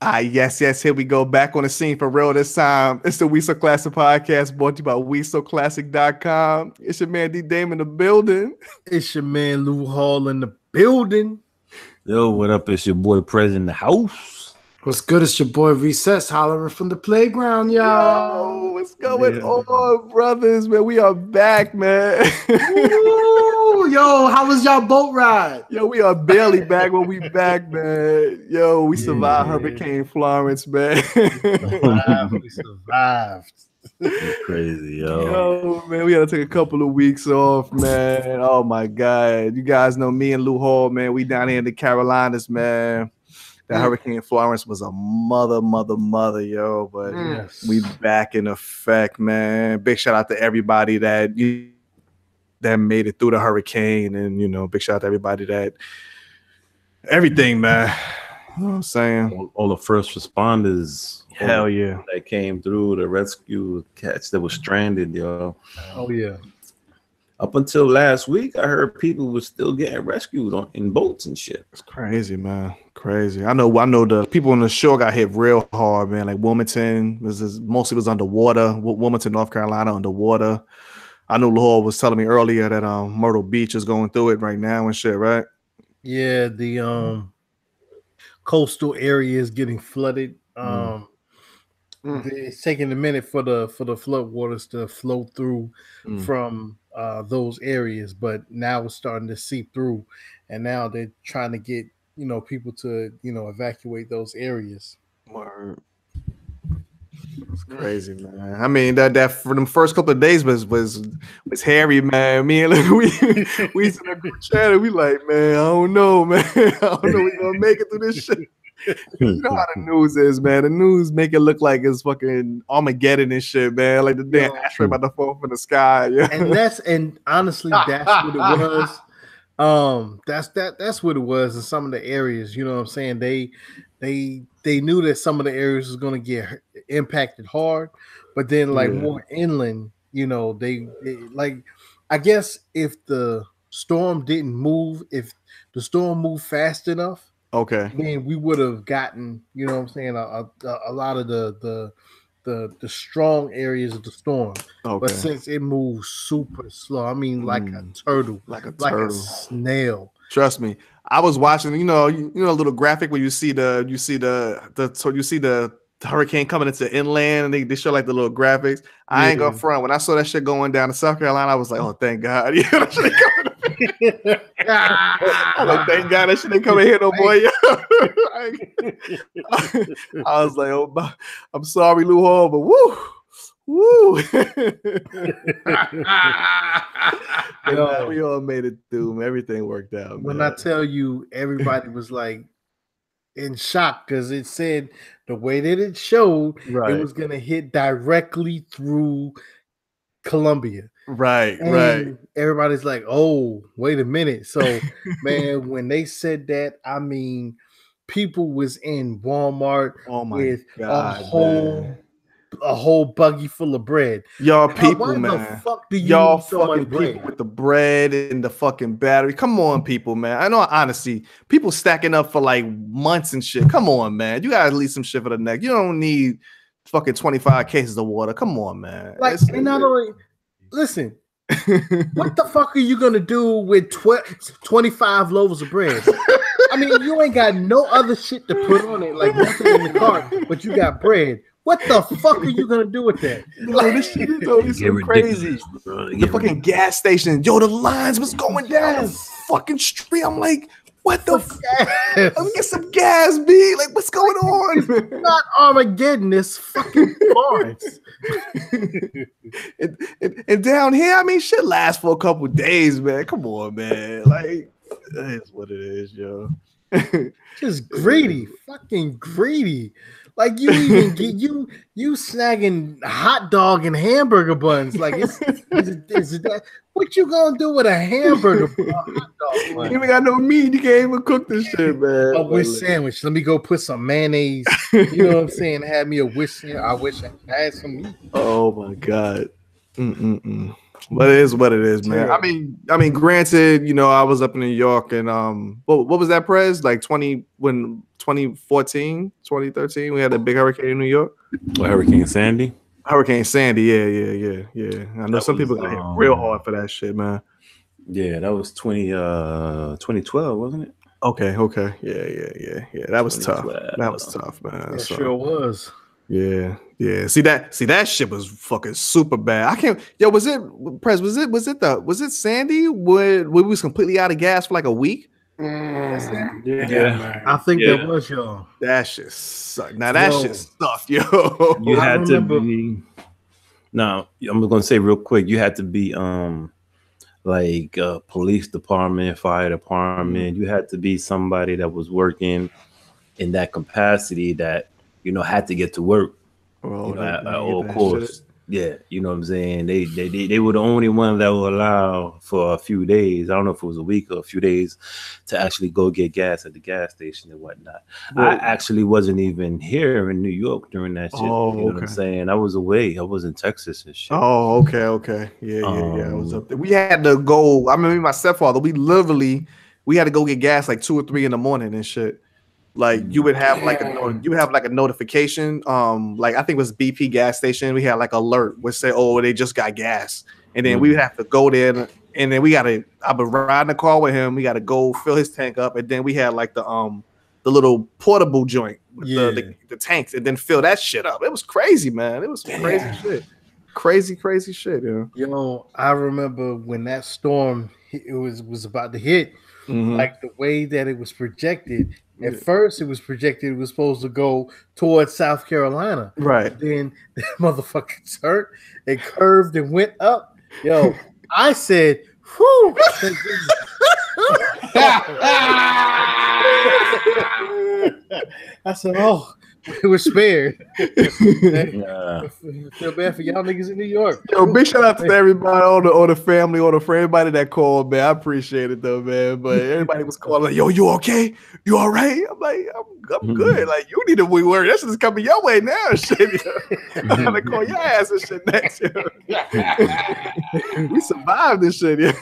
Yes. Here we go. Back on the scene for real this time. It's the We So Classic podcast brought to you by WeSoClassic.com. It's your man D Dame in the building. It's your man Lou Hall in the building. Yo, what up? It's your boy Prez in the house. What's good? It's your boy Recess hollering from the playground, y'all. Yo, what's going on, brothers? Man, we are back, man. Ooh, yo, how was y'all boat ride? Yo, we are barely back when we back, man. Yo, we survived Hurricane Florence, man. We survived. Crazy, yo. Yo, man, we had to take a couple of weeks off, man. Oh my God. You guys know me and Lou Hall, man. We down here in the Carolinas, man. That Hurricane Florence was a mother, yo. But we back in effect, man. Big shout out to everybody that made it through the hurricane, and big shout out to everybody that everything, man. You know what I'm saying? All the first responders, hell yeah, that came through to rescue cats that were stranded, yo. Oh yeah. Up until last week, I heard people were still getting rescued in boats and shit. It's crazy, man. Crazy. I know the people on the shore got hit real hard, man. Like Wilmington mostly was underwater. Wilmington, North Carolina, underwater. I know Law was telling me earlier that Myrtle Beach is going through it right now and shit, right? Yeah, the coastal area is getting flooded. It's taking a minute for the flood waters to flow through from those areas, but now it's starting to seep through, and now they're trying to get people to evacuate those areas. Word. It's crazy, man. I mean that for them first couple of days was hairy, man. Me and we in a group chat and we like, man, I don't know, man. I don't know we gonna make it through this shit. You know how the news is, man. The news make it look like it's fucking Armageddon and shit, man. Like the damn asteroid about to fall from the sky. Yeah. And honestly, that's what it was. That's what it was in some of the areas. You know what I'm saying? They knew that some of the areas was gonna get impacted hard, but then more inland, they like, I guess if the storm didn't move, if the storm moved fast enough. Okay. Man, we would have gotten, a lot of the strong areas of the storm. Okay. But since it moves super slow, I mean, like a turtle, like a snail. Trust me, I was watching. A little graphic where you see the hurricane coming into inland, and they show like the little graphics. I ain't gonna front. When I saw that shit going down to South Carolina, I was like, oh, thank God. I was like, thank God that shit ain't coming here no more. I was like, oh, I'm sorry, Lou Hall, but woo. We all made it through. Everything worked out. When I tell you, everybody was like in shock because it said the way that it showed it was gonna hit directly through Columbia. Right. Everybody's like, oh, wait a minute. So, man, when they said that, I mean, people was in Walmart with a whole buggy full of bread. Y'all people, man. The fuck do you y'all need so fucking people with the bread and the fucking battery? Come on, people, man. I know, honestly, people stacking up for like months and shit. Come on, man. You gotta leave some shit for the neck. You don't need fucking 25 cases of water. Come on, man. Like, and not only, listen, what the fuck are you gonna do with 25 loaves of bread? I mean, you ain't got no other shit to put on it, like nothing in the cart, but you got bread. What the fuck are you gonna do with that? This shit is always so crazy. The fucking gas station, the lines was going down the fucking street. I'm like, what the fuck? Let me get some gas, B. Like, what's going on? Not Armageddon, this fucking Florence. and down here, I mean, shit lasts for a couple days, man. Come on, man. Like, that's what it is, yo. Just greedy, fucking greedy. Like, you even get you snagging hot dog and hamburger buns. Like, is that what you gonna do with a hamburger hot dog bun? You ain't got no meat. You can't even cook this shit, man. A wish sandwich. Let me go put some mayonnaise. You know what I'm saying? Have me a wish sandwich. I wish I had some meat. Oh my God. But it is what it is, man. I mean, granted, you know, I was up in New York and what was that, Prez? Like 2014, 2013, we had a big hurricane in New York. Hurricane Sandy. Hurricane Sandy, yeah. I know some people got hit real hard for that shit, man. Yeah, that was 2012, wasn't it? Okay. Yeah. That was tough. That was tough, man. It sure was. Yeah. See that shit was fucking super bad. I can't. Yo, was it Sandy when we was completely out of gas for like a week? Yeah. I think that was y'all. That shit sucked. Now that shit sucked, yo. You had to be. No, I'm gonna say real quick. You had to be like police department, fire department. You had to be somebody that was working in that capacity that, you know, had to get to work. Well, at all course. Yeah, you know what I'm saying? They were the only one that would allow for a few days. I don't know if it was a week or a few days to actually go get gas at the gas station and whatnot. Well, I actually wasn't even here in New York during that shit. Oh, you know what I'm saying? I was away. I was in Texas and shit. Oh, okay. Yeah. I was up there. We had to go. I remember my stepfather. We had to go get gas like 2 or 3 in the morning and shit. Like you would have like a notification. Like I think it was BP gas station. We had like alert would say, "Oh, they just got gas," and then we would have to go there, and then I would ride in the car with him. We got to go fill his tank up, and then we had like the little portable joint with the tanks, and then fill that shit up. It was crazy, man. It was crazy shit. Crazy shit, yeah. You know, I remember when that storm was about to hit. Like the way that it was projected. At first, it was projected it was supposed to go towards South Carolina. Right. Then the motherfucker turned and curved and went up. Yo, I said, whew. I said, oh, we were spared. I feel bad for y'all niggas in New York. Yo, big shout out to everybody on the family, for everybody that called, man. I appreciate it though, man. But everybody was calling like, yo, you okay? You all right? I'm like, I'm good. Like, you need to be worried. That shit is coming your way now. Shit. I'm gonna call your ass and shit next year. We survived this shit, yeah.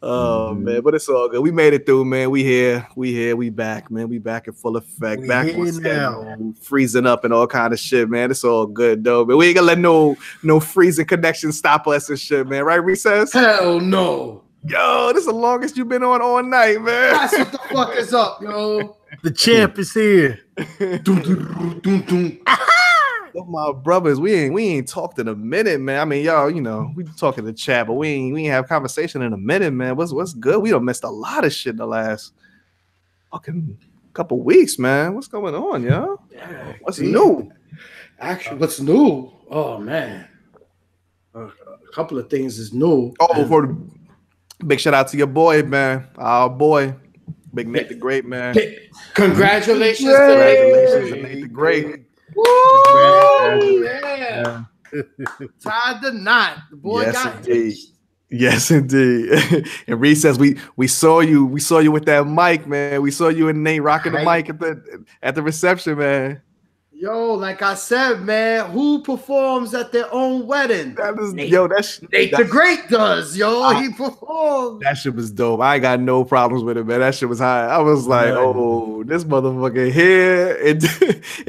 Oh man, but it's all good. We made it through, man. We here, we back, man. We back in full effect. We back here now. Freezing up and all kind of shit, man. It's all good though. But we ain't gonna let no freezing connection stop us and shit, man. Right, Recess? Hell no. Yo, this is the longest you've been on all night, man. That's what the fuck is up, yo. The champ is here. My brothers, we ain't talked in a minute, man. I mean, y'all, you know, we talking to chat, but we ain't have conversation in a minute, man. What's good? We done missed a lot of shit in the last fucking couple weeks, man. What's going on, y'all? Yeah, what's new? Actually, what's new? Oh man, a couple of things is new. Oh, for the big shout out to your boy, man. Our boy, Big Nate the Great, man. Congratulations to Nate the Great. Woo! Yeah. Tied the knot. The boy got hitched. Yes, indeed. And Reese says we saw you with that mic, man. We saw you and Nate rocking the mic at the reception, man. Yo, like I said, man, who performs at their own wedding? Nate the Great does, yo. He performed. That shit was dope. I ain't got no problems with it, man. That shit was high. I was like, oh, this motherfucker here. And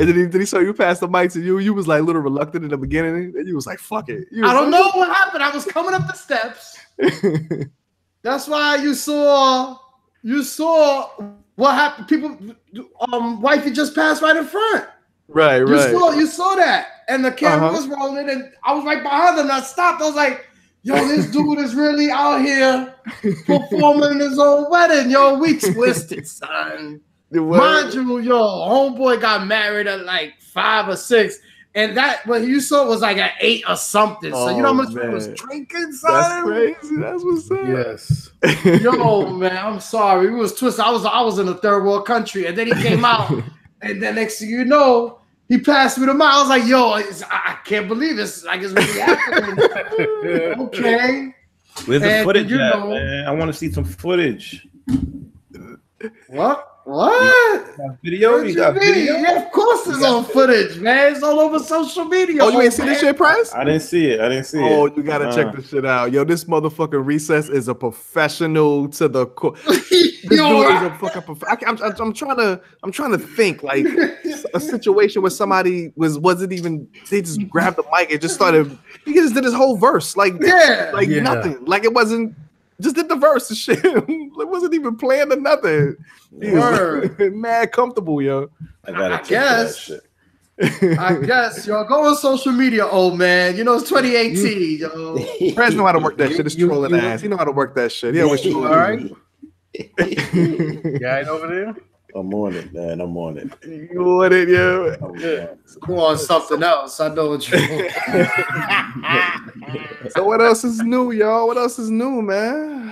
then he saw you pass the mic to you. You was like a little reluctant in the beginning, and you was like, fuck it. I don't know what happened. I was coming up the steps. That's why you saw what happened. People, wifey just passed right in front. Right. You saw that, and the camera was rolling, and I was right behind them. And I stopped. I was like, "Yo, this dude is really out here performing his own wedding. Yo, we twisted, son. Mind you, yo, homeboy got married at like 5 or 6, and that what you saw was like at 8 or something. So you know how much we was drinking, son. That's crazy. That's what's up. Yes. Yo, man, I'm sorry. We was twisted. I was in a third world country, and then he came out, and then next thing you know. He passed me the mic. I was like, yo, I can't believe this. Like, it's really happening. Okay. Where's the footage at, man? I want to see some footage. What? Video? You got video? Yeah, of course it's on footage, man. It's all over social media. Oh, you ain't seen this shit, Price? I didn't see it. Oh, you gotta check this shit out. Yo, this motherfucking Recess is a professional to the core. This dude is a fucking I'm trying to think like a situation where somebody wasn't even, they just grabbed the mic and just started, he just did his whole verse like nothing, like it wasn't, just did the verse and shit. It wasn't even planned or nothing. He was mad comfortable, yo. I guess, y'all go on social media, old man. You know it's 2018, yo. Prez know how to work that shit. It's trolling ass. He know how to work that shit. He always trolling. All right. You all right over there? I'm on it, man. I'm on it. You on it, yo. Go on something else. I know what you're doing. So what else is new, y'all? What else is new, man?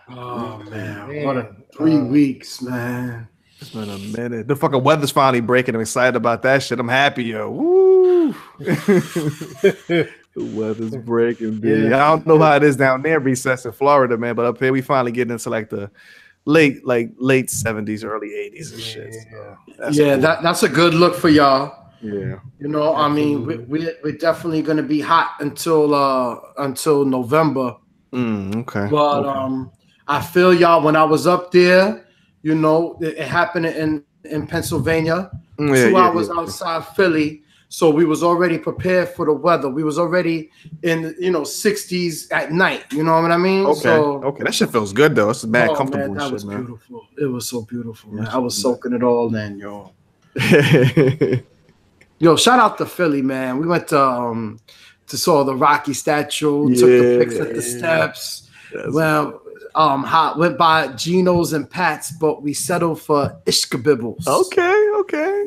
Oh man, what a 3 weeks, man. It's been a minute. The fucking weather's finally breaking. I'm excited about that shit. I'm happy, yo. Woo! The weather's breaking, dude. Yeah. I don't know how it is down there, Recess in Florida, man, but up here we finally getting into like the late 70s, early 80s and shit. So that's cool. That's a good look for y'all. Yeah. You know, I mean, we're definitely gonna be hot until November. Okay. But I feel y'all when I was up there, you know, it happened in Pennsylvania, 2 hours outside Philly. So we was already prepared for the weather. We was already in 60s at night. You know what I mean? Okay. That shit feels good though. It's mad comfortable. Man, that shit, was man. beautiful. It was so beautiful, man. I was soaking it all in, yo. Yo, shout out to Philly, man. We went to saw the Rocky statue, took the pics at the steps. Went by Geno's and Pat's, but we settled for Ishkabibbles. Okay.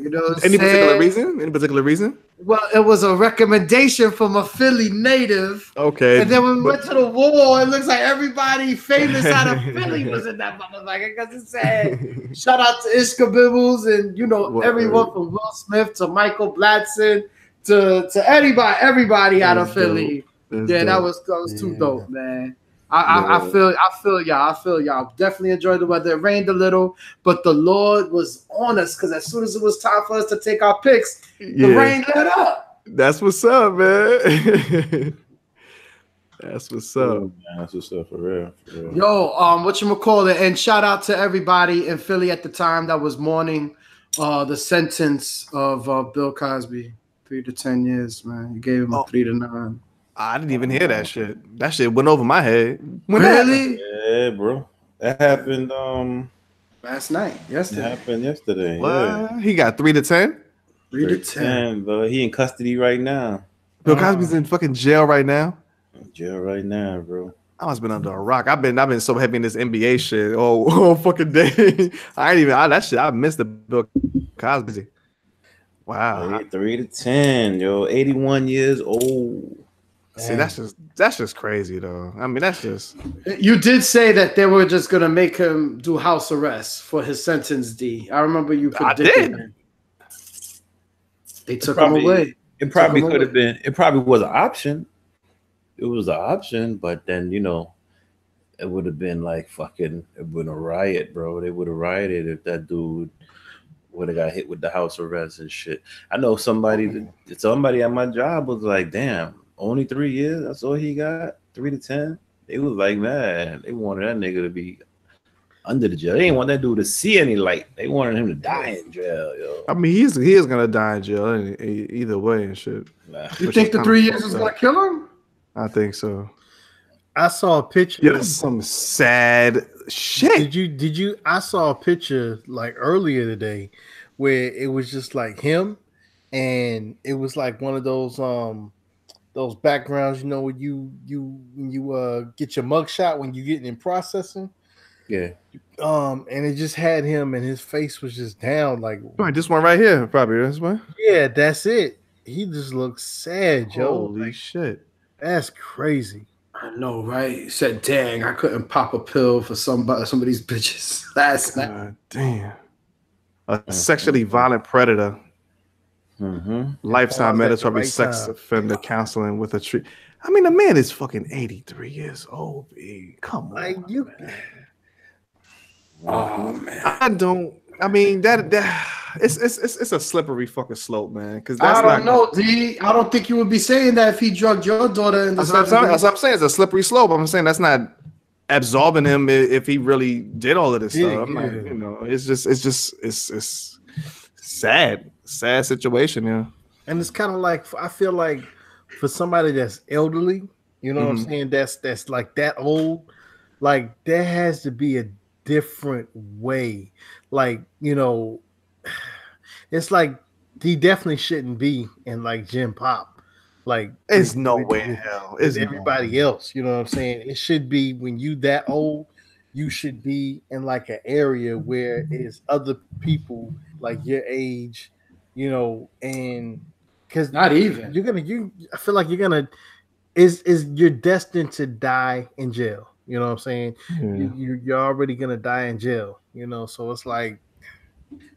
You know Any particular reason? Well, it was a recommendation from a Philly native. Okay. And then when we went to the wall, it looks like everybody famous out of Philly was in that motherfucker because it said, shout out to Ishkabibbles and, everyone from Will Smith to Michael Bladson to everybody out of Philly. That was too dope, man. I feel y'all. Definitely enjoyed the weather. It rained a little, but the Lord was on us because as soon as it was time for us to take our pics, the rain let up. That's what's up, man. That's what's up. Man, that's what's up for real. Yo, whatchamacallit, and shout out to everybody in Philly at the time that was mourning the sentence of Bill Cosby, 3 to 10 years, man. You gave him a 3 to 9. I didn't even hear that shit. That shit went over my head. Really? Yeah, bro. That happened last night. Yesterday. It happened yesterday. What? Yeah. He got 3 to 10? 3 to 10. But he in custody right now. Bill Cosby's in fucking jail right now. Jail right now, bro. I must have been under a rock. I've been so heavy in this NBA shit all fucking day. I missed the Bill Cosby. Wow. 3 to 10, yo. 81 years old. See, that's just crazy though. I mean, that's just. You did say that they were just gonna make him do house arrest for his sentence, D. I remember you predicted that. They took him away. It probably could have been. It probably was an option. It was an option, but then it would have been like fucking. It would have riot, bro. They would have rioted if that dude would have got hit with the house arrest and shit. I know somebody at my job was like, damn. Only 3 years. That's all he got. 3 to 10. They was like, man, they wanted that nigga to be under the jail. They didn't want that dude to see any light. They wanted him to die in jail, yo. I mean, he is gonna die in jail either way and shit. You think the 3 years is gonna kill him? I think so. I saw a picture. Yeah, that's some sad shit. Did you? I saw a picture like earlier today where it was just like him, and it was like one of those backgrounds, when you get your mugshot when you get in processing. Yeah. And it just had him and his face was just down like this one right here, probably this one. Yeah, that's it. He just looks sad, yo. Holy shit. That's crazy. I know, right? He said, dang, I couldn't pop a pill for some of these bitches last night. God damn. A sexually violent predator. Lifetime mandatory sex offender counseling with a treat. I mean, the man is fucking 83 years old. B. Come on, like you. Oh man, I mean that it's a slippery fucking slope, man. Because I don't know, D. I don't think you would be saying that if he drugged your daughter in the that's what I'm saying. It's a slippery slope. I'm saying that's not absolving him if he really did all of this stuff. I'm like, you know, it's sad situation, yeah. And it's kind of like, I feel like for somebody that's elderly, you know what I'm saying, that's like that old, like there has to be a different way. Like, you know, it's like he definitely shouldn't be in like Gen Pop. Like, it's no way in hell. It's everybody else, you know what I'm saying? It should be when you that old, you should be in like an area where it's other people like your age, you know, and because not even I feel like you're destined to die in jail. You know what I'm saying? You're already gonna die in jail, you know, so it's like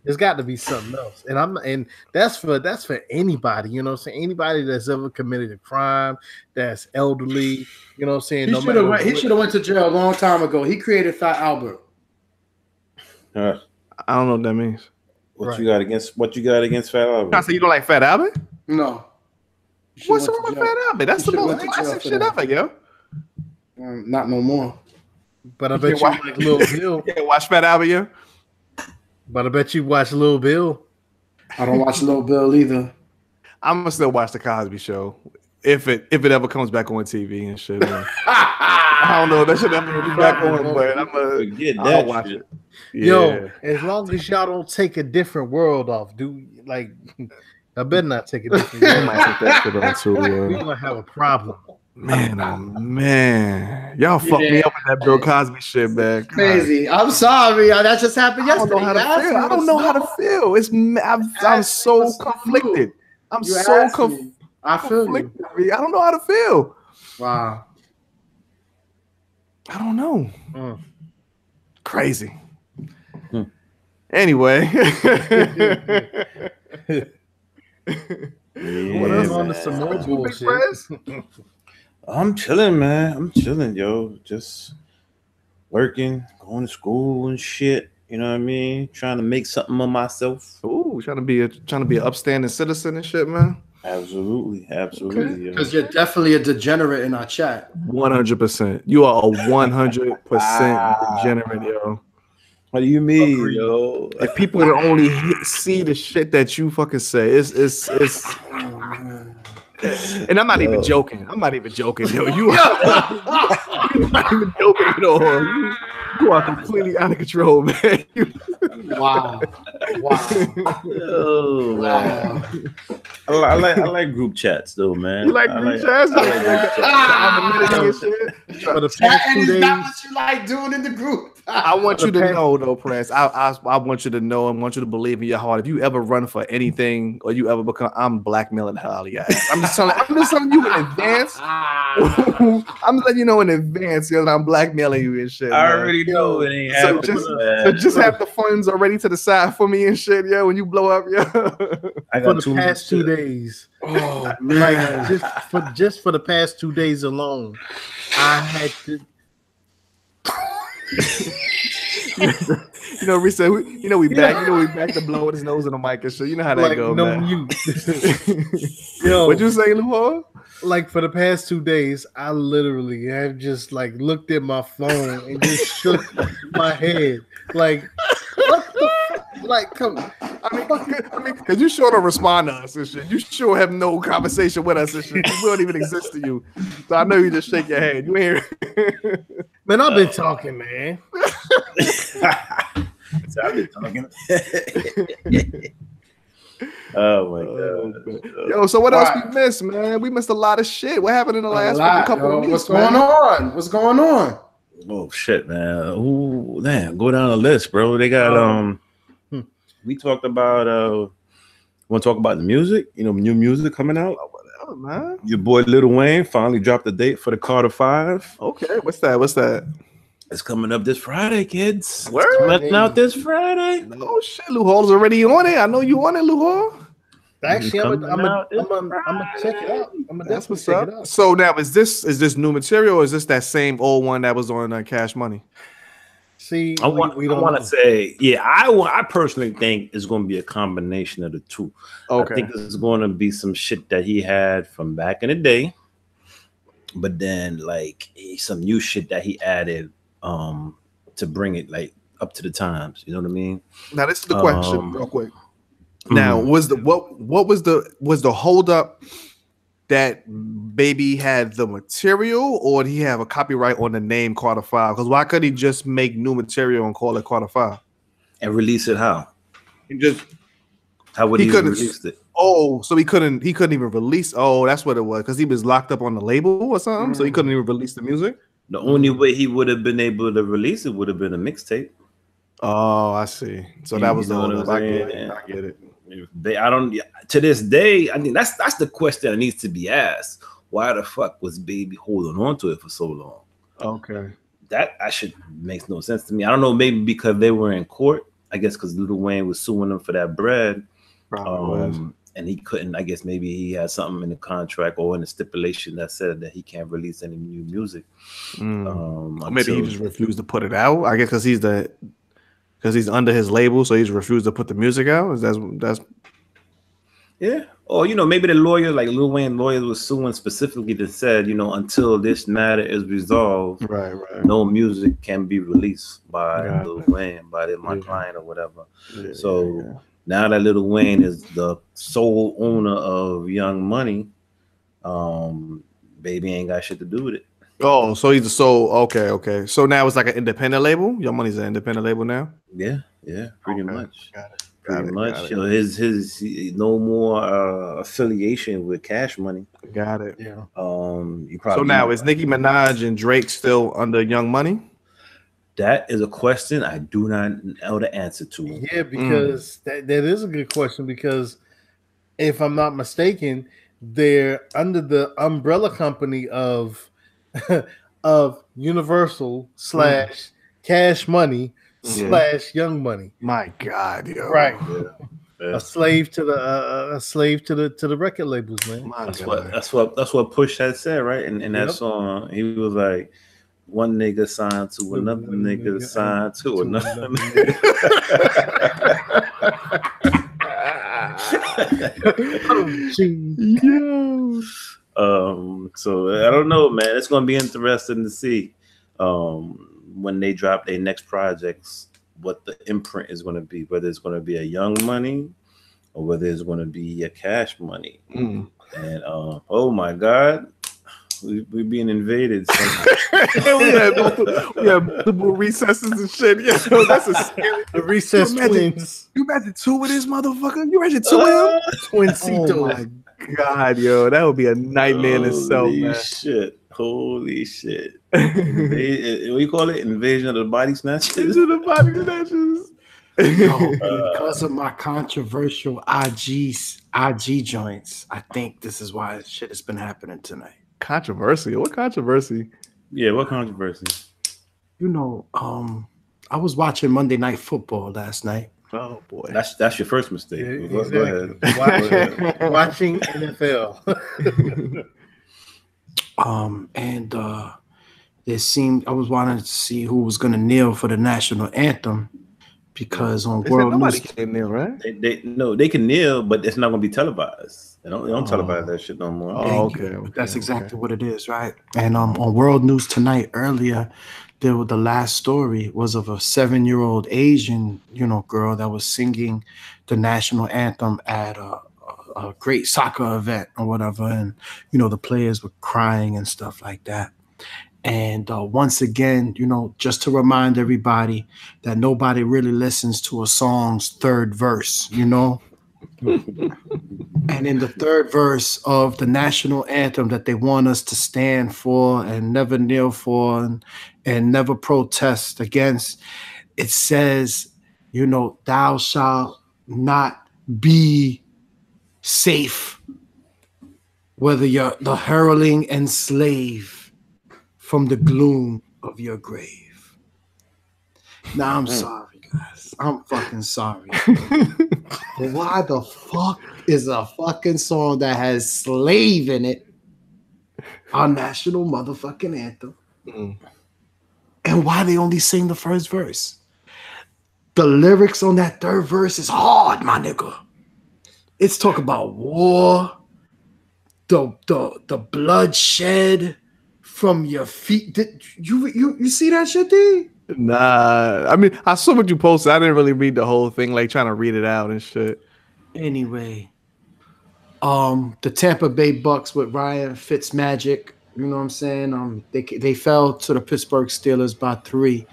there's got to be something else. And that's for anybody, you know what I'm saying? Anybody that's ever committed a crime, that's elderly, you know what I'm saying? He should have went to jail a long time ago. He created Fat Albert. I don't know what that means. What you got against Fat Albert? I say you don't like Fat Albert? No. What's wrong with Fat Albert? That's the most classic shit ever, yo. Not no more. But I bet you like Lil Bill. Yeah, watch Fat Albert, yeah. But I bet you watch Lil Bill. I don't watch Lil Bill either. I'm gonna still watch the Cosby Show if it ever comes back on TV and shit. I don't know if that should ever be back on, but I'll watch it. Yeah. Yo, as long as y'all don't take a different world off, dude. Like, I better not take a different world. I might take that shit on too. We're gonna have a problem. Man, oh man, y'all fucked me up with that Bill Cosby shit, man. Crazy. I'm sorry, that just happened yesterday. I don't know how to feel. I'm so conflicted. I feel conflicted. I don't know how to feel. Wow. I don't know. Crazy. Anyway. What else on some more bullshit? I'm chilling, man. I'm chilling, yo. Just working, going to school and shit. You know what I mean? Trying to make something of myself. Ooh, trying to be an upstanding citizen and shit, man. Absolutely. Because you're definitely a degenerate in our chat. 100%. You are a 100% degenerate, yo. What do you mean, yo? If people would only see the shit that you fucking say, it's. And I'm not even joking. Yo. You're not even joking at all. You are completely out of control, man. Wow. Oh, wow. I like group chats though, man. You like group chats? For the past 2 days, not what you like doing in the group. I want you to know, though, Prince. I want you to know and want you to believe in your heart. If you ever run for anything or you ever become, I'm blackmailing the hell out of you. I'm just telling you in advance. I'm letting you know in advance, that I'm blackmailing you and shit. I already know it ain't happening. So just have the funds already to the side for me and shit, yeah. When you blow up, yeah. I got for the past 2 days. Oh man, just for the past 2 days alone, I had to. We said we back to blowing his nose in the mic and shit. You know how that goes, man. Yo, what'd you say, Luhor? Like for the past 2 days, I literally have just like looked at my phone and just shook my head. Like, what the fuck? Like, come on. I mean, because you sure don't respond to us and shit. You sure have no conversation with us and shit. We don't even exist to you. So I know you just shake your head. You ain't here. Man, I've been talking, man. So I've been talking. Oh my god. Yo, so what else we missed, man? We missed a lot of shit. What happened in the last couple of weeks? What's going on? Oh shit, man. Ooh, damn, go down the list, bro. They got we talked about want to talk about the music, new music coming out. Whatever, man. Your boy Lil Wayne finally dropped the date for the Carter 5. Okay, what's that? It's coming up this Friday, kids. Word? It's coming out this Friday. Oh shit, Luhol's already on it. I know you on it, Luhol. Actually, I'm gonna check it out. That's what's up. So now, is this new material or is this that same old one that was on Cash Money? See, I want to say, yeah, I personally think it's going to be a combination of the two. Okay. I think it's going to be some shit that he had from back in the day, but then like some new shit that he added to bring it like up to the times. You know what I mean? Now this is the question, real quick. Now, was the what was the hold up that Baby had the material, or did he have a copyright on the name Carter 5? Because why couldn't he just make new material and call it Carter 5 and release it? How would he release it? Oh, so he couldn't even release. Oh, that's what it was, because he was locked up on the label or something, so he couldn't even release the music. The only way he would have been able to release it would have been a mixtape. Oh, I see. So that was the hold up. I get it. I don't. To this day, I mean, that's the question that needs to be asked. Why the fuck was Baby holding on to it for so long? Okay, that actually makes no sense to me. I don't know, maybe because they were in court. I guess because Lil Wayne was suing them for that bread, and he couldn't. I guess maybe he had something in the contract or in the stipulation that said that he can't release any new music. Maybe he just refused to put it out. I guess because he's under his label, so he's refused to put the music out. That's yeah. Or maybe the lawyer, like Lil Wayne lawyers, was suing specifically that said, until this matter is resolved, right, no music can be released by Lil Wayne, by my client or whatever. Now that Lil Wayne is the sole owner of Young Money, Baby ain't got shit to do with it. Oh, so he's okay. So now it's like an independent label. Young Money's an independent label now. Yeah, pretty much. Got it. His no more affiliation with Cash Money. Got it. Yeah. So now is Nicki Minaj and Drake still under Young Money? That is a question I do not know the answer to. Yeah, because that is a good question, because if I'm not mistaken, they're under the umbrella company of Universal / Cash Money / Young Money. My God, yo. Right. Yeah. A slave to the record labels, man. That's what Push had said, right? In that song, he was like, one nigga signed to another nigga signed to another nigga. So I don't know, man. It's gonna be interesting to see when they drop their next projects what the imprint is gonna be, whether it's gonna be a Young Money or whether it's gonna be a Cash Money. And oh my God, we're being invaded. we have multiple recesses and shit. Yeah, that's a scary. The recess twins. You imagine two of this motherfucker? You imagine two of them? Twincitos. Oh my God, yo, that would be a nightmare in itself, man. Holy shit. What do you call it? Invasion of the Body Snatchers? Invasion of the Body Snatchers. Because of my controversial IG joints, I think this is why shit has been happening tonight. Controversy? What controversy? Yeah, what controversy? I was watching Monday Night Football last night. Oh boy, that's your first mistake. Yeah, exactly. Go ahead. Watching NFL. And it seemed I was wanting to see who was going to kneel for the national anthem, because on World News can kneel, right? They can kneel, but it's not going to be televised. They don't televise that shit no more. Okay. That's exactly what it is, right? And on World News Tonight earlier, the last story was of a 7-year-old Asian, girl that was singing the national anthem at a great soccer event or whatever, and the players were crying and stuff like that. And once again, just to remind everybody that nobody really listens to a song's third verse, And in the third verse of the national anthem that they want us to stand for and never kneel for and never protest against, it says, thou shalt not be safe, whether you're the hurling and slave from the gloom of your grave. Now, I'm sorry, guys. I'm fucking sorry. But why the fuck is a fucking song that has slave in it our national motherfucking anthem? And why they only sing the first verse? The lyrics on that third verse is hard, my nigga. It's talk about war, the bloodshed from your feet. Did you see that shit, D? Nah, I mean, I saw what you posted. I didn't really read the whole thing, like trying to read it out and shit. Anyway, the Tampa Bay Bucks with Ryan Fitzmagic, you know what I'm saying? They fell to the Pittsburgh Steelers by 3,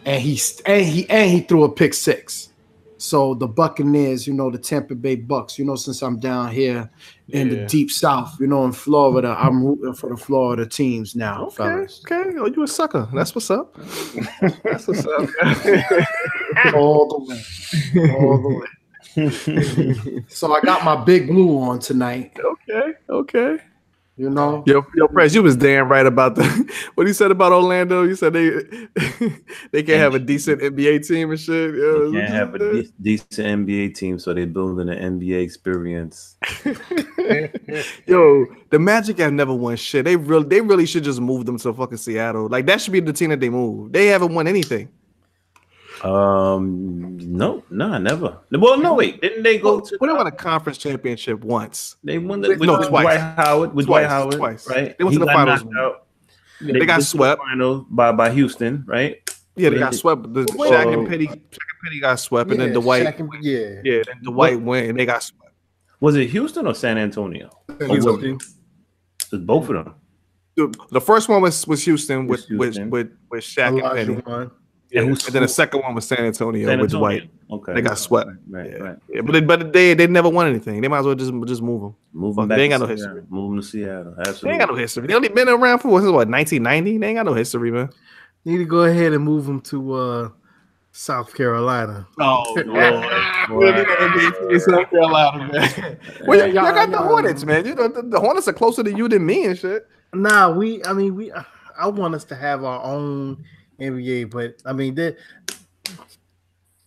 and he threw a pick 6. So the Buccaneers, you know, the Tampa Bay Bucks, you know, since I'm down here in the deep South, you know, in Florida, I'm rooting for the Florida teams now, fellas. Okay, oh, you a sucker. That's what's up. That's what's up. All the way. So I got my big blue on tonight. Okay. You know, yo, Press, you was damn right about what he said about Orlando. You said they can't have a decent NBA team and shit. They can't have a decent NBA team, so they're building an NBA experience. Yo, the Magic have never won shit. They really should just move them to fucking Seattle. Like that should be the team that they move. They haven't won anything. No, never. Well, no, wait. Didn't they go to? Well, they won a conference championship once. They won twice. Dwight Howard. With Dwight Howard, twice. Right? They went to the finals. They got swept. By Houston, right? Yeah, they got swept. Shaq and Penny got swept, and then Dwight. Then Dwight went, and they got swept. Was it Houston or San Antonio? Houston. It was both of them. The first one was Houston with Shaq and Penny. Yeah, and then the second one was San Antonio. With Dwight. Okay, they got swept. Right. Yeah, but they never won anything. They might as well just move them. Move them. They ain't got no history. Move them to Seattle. Absolutely. They ain't got no history. They only been around for what 1990. They ain't got no history, man. Need to go ahead and move them to South Carolina. Oh, Lord. South Carolina, man. Well, y'all got the Hornets, man. You know the Hornets are closer to you than me and shit. Nah, I want us to have our own NBA, but I mean,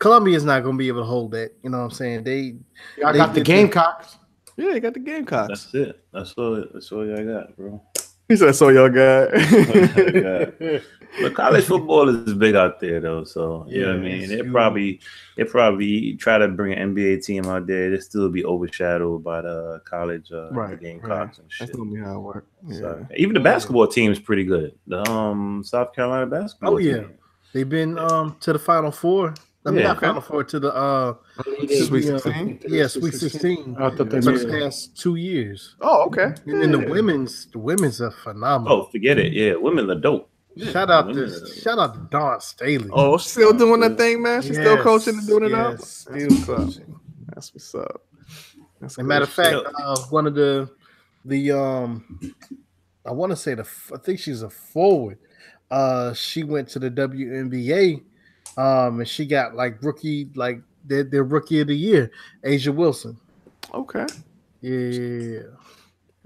Columbia's not going to be able to hold that. You know what I'm saying? They got the Gamecocks. Yeah, they got the Gamecocks. That's it. That's all y'all got, bro. He said, "So y'all got." But college football is big out there, though. So you know what I mean. They probably try to bring an NBA team out there. They still be overshadowed by the college Gamecocks and shit. That's gonna be how it works. Yeah. So, even the basketball team is pretty good. The South Carolina basketball. Oh yeah, team. They've been to the Final Four. Final Four to the Sweet 16. Yeah, Sweet 16. I thought they for the past 2 years. Oh, okay. And then the women's are phenomenal. Oh, forget it. Yeah, women are dope. Shout out to Dawn Staley. Oh, still doing that thing, man. She's still coaching and doing it up. Still coaching. That's what's up. As a matter of fact, one of the I want to say I think she's a forward. She went to the WNBA, and she got their rookie of the year, Asia Wilson. Okay. Yeah.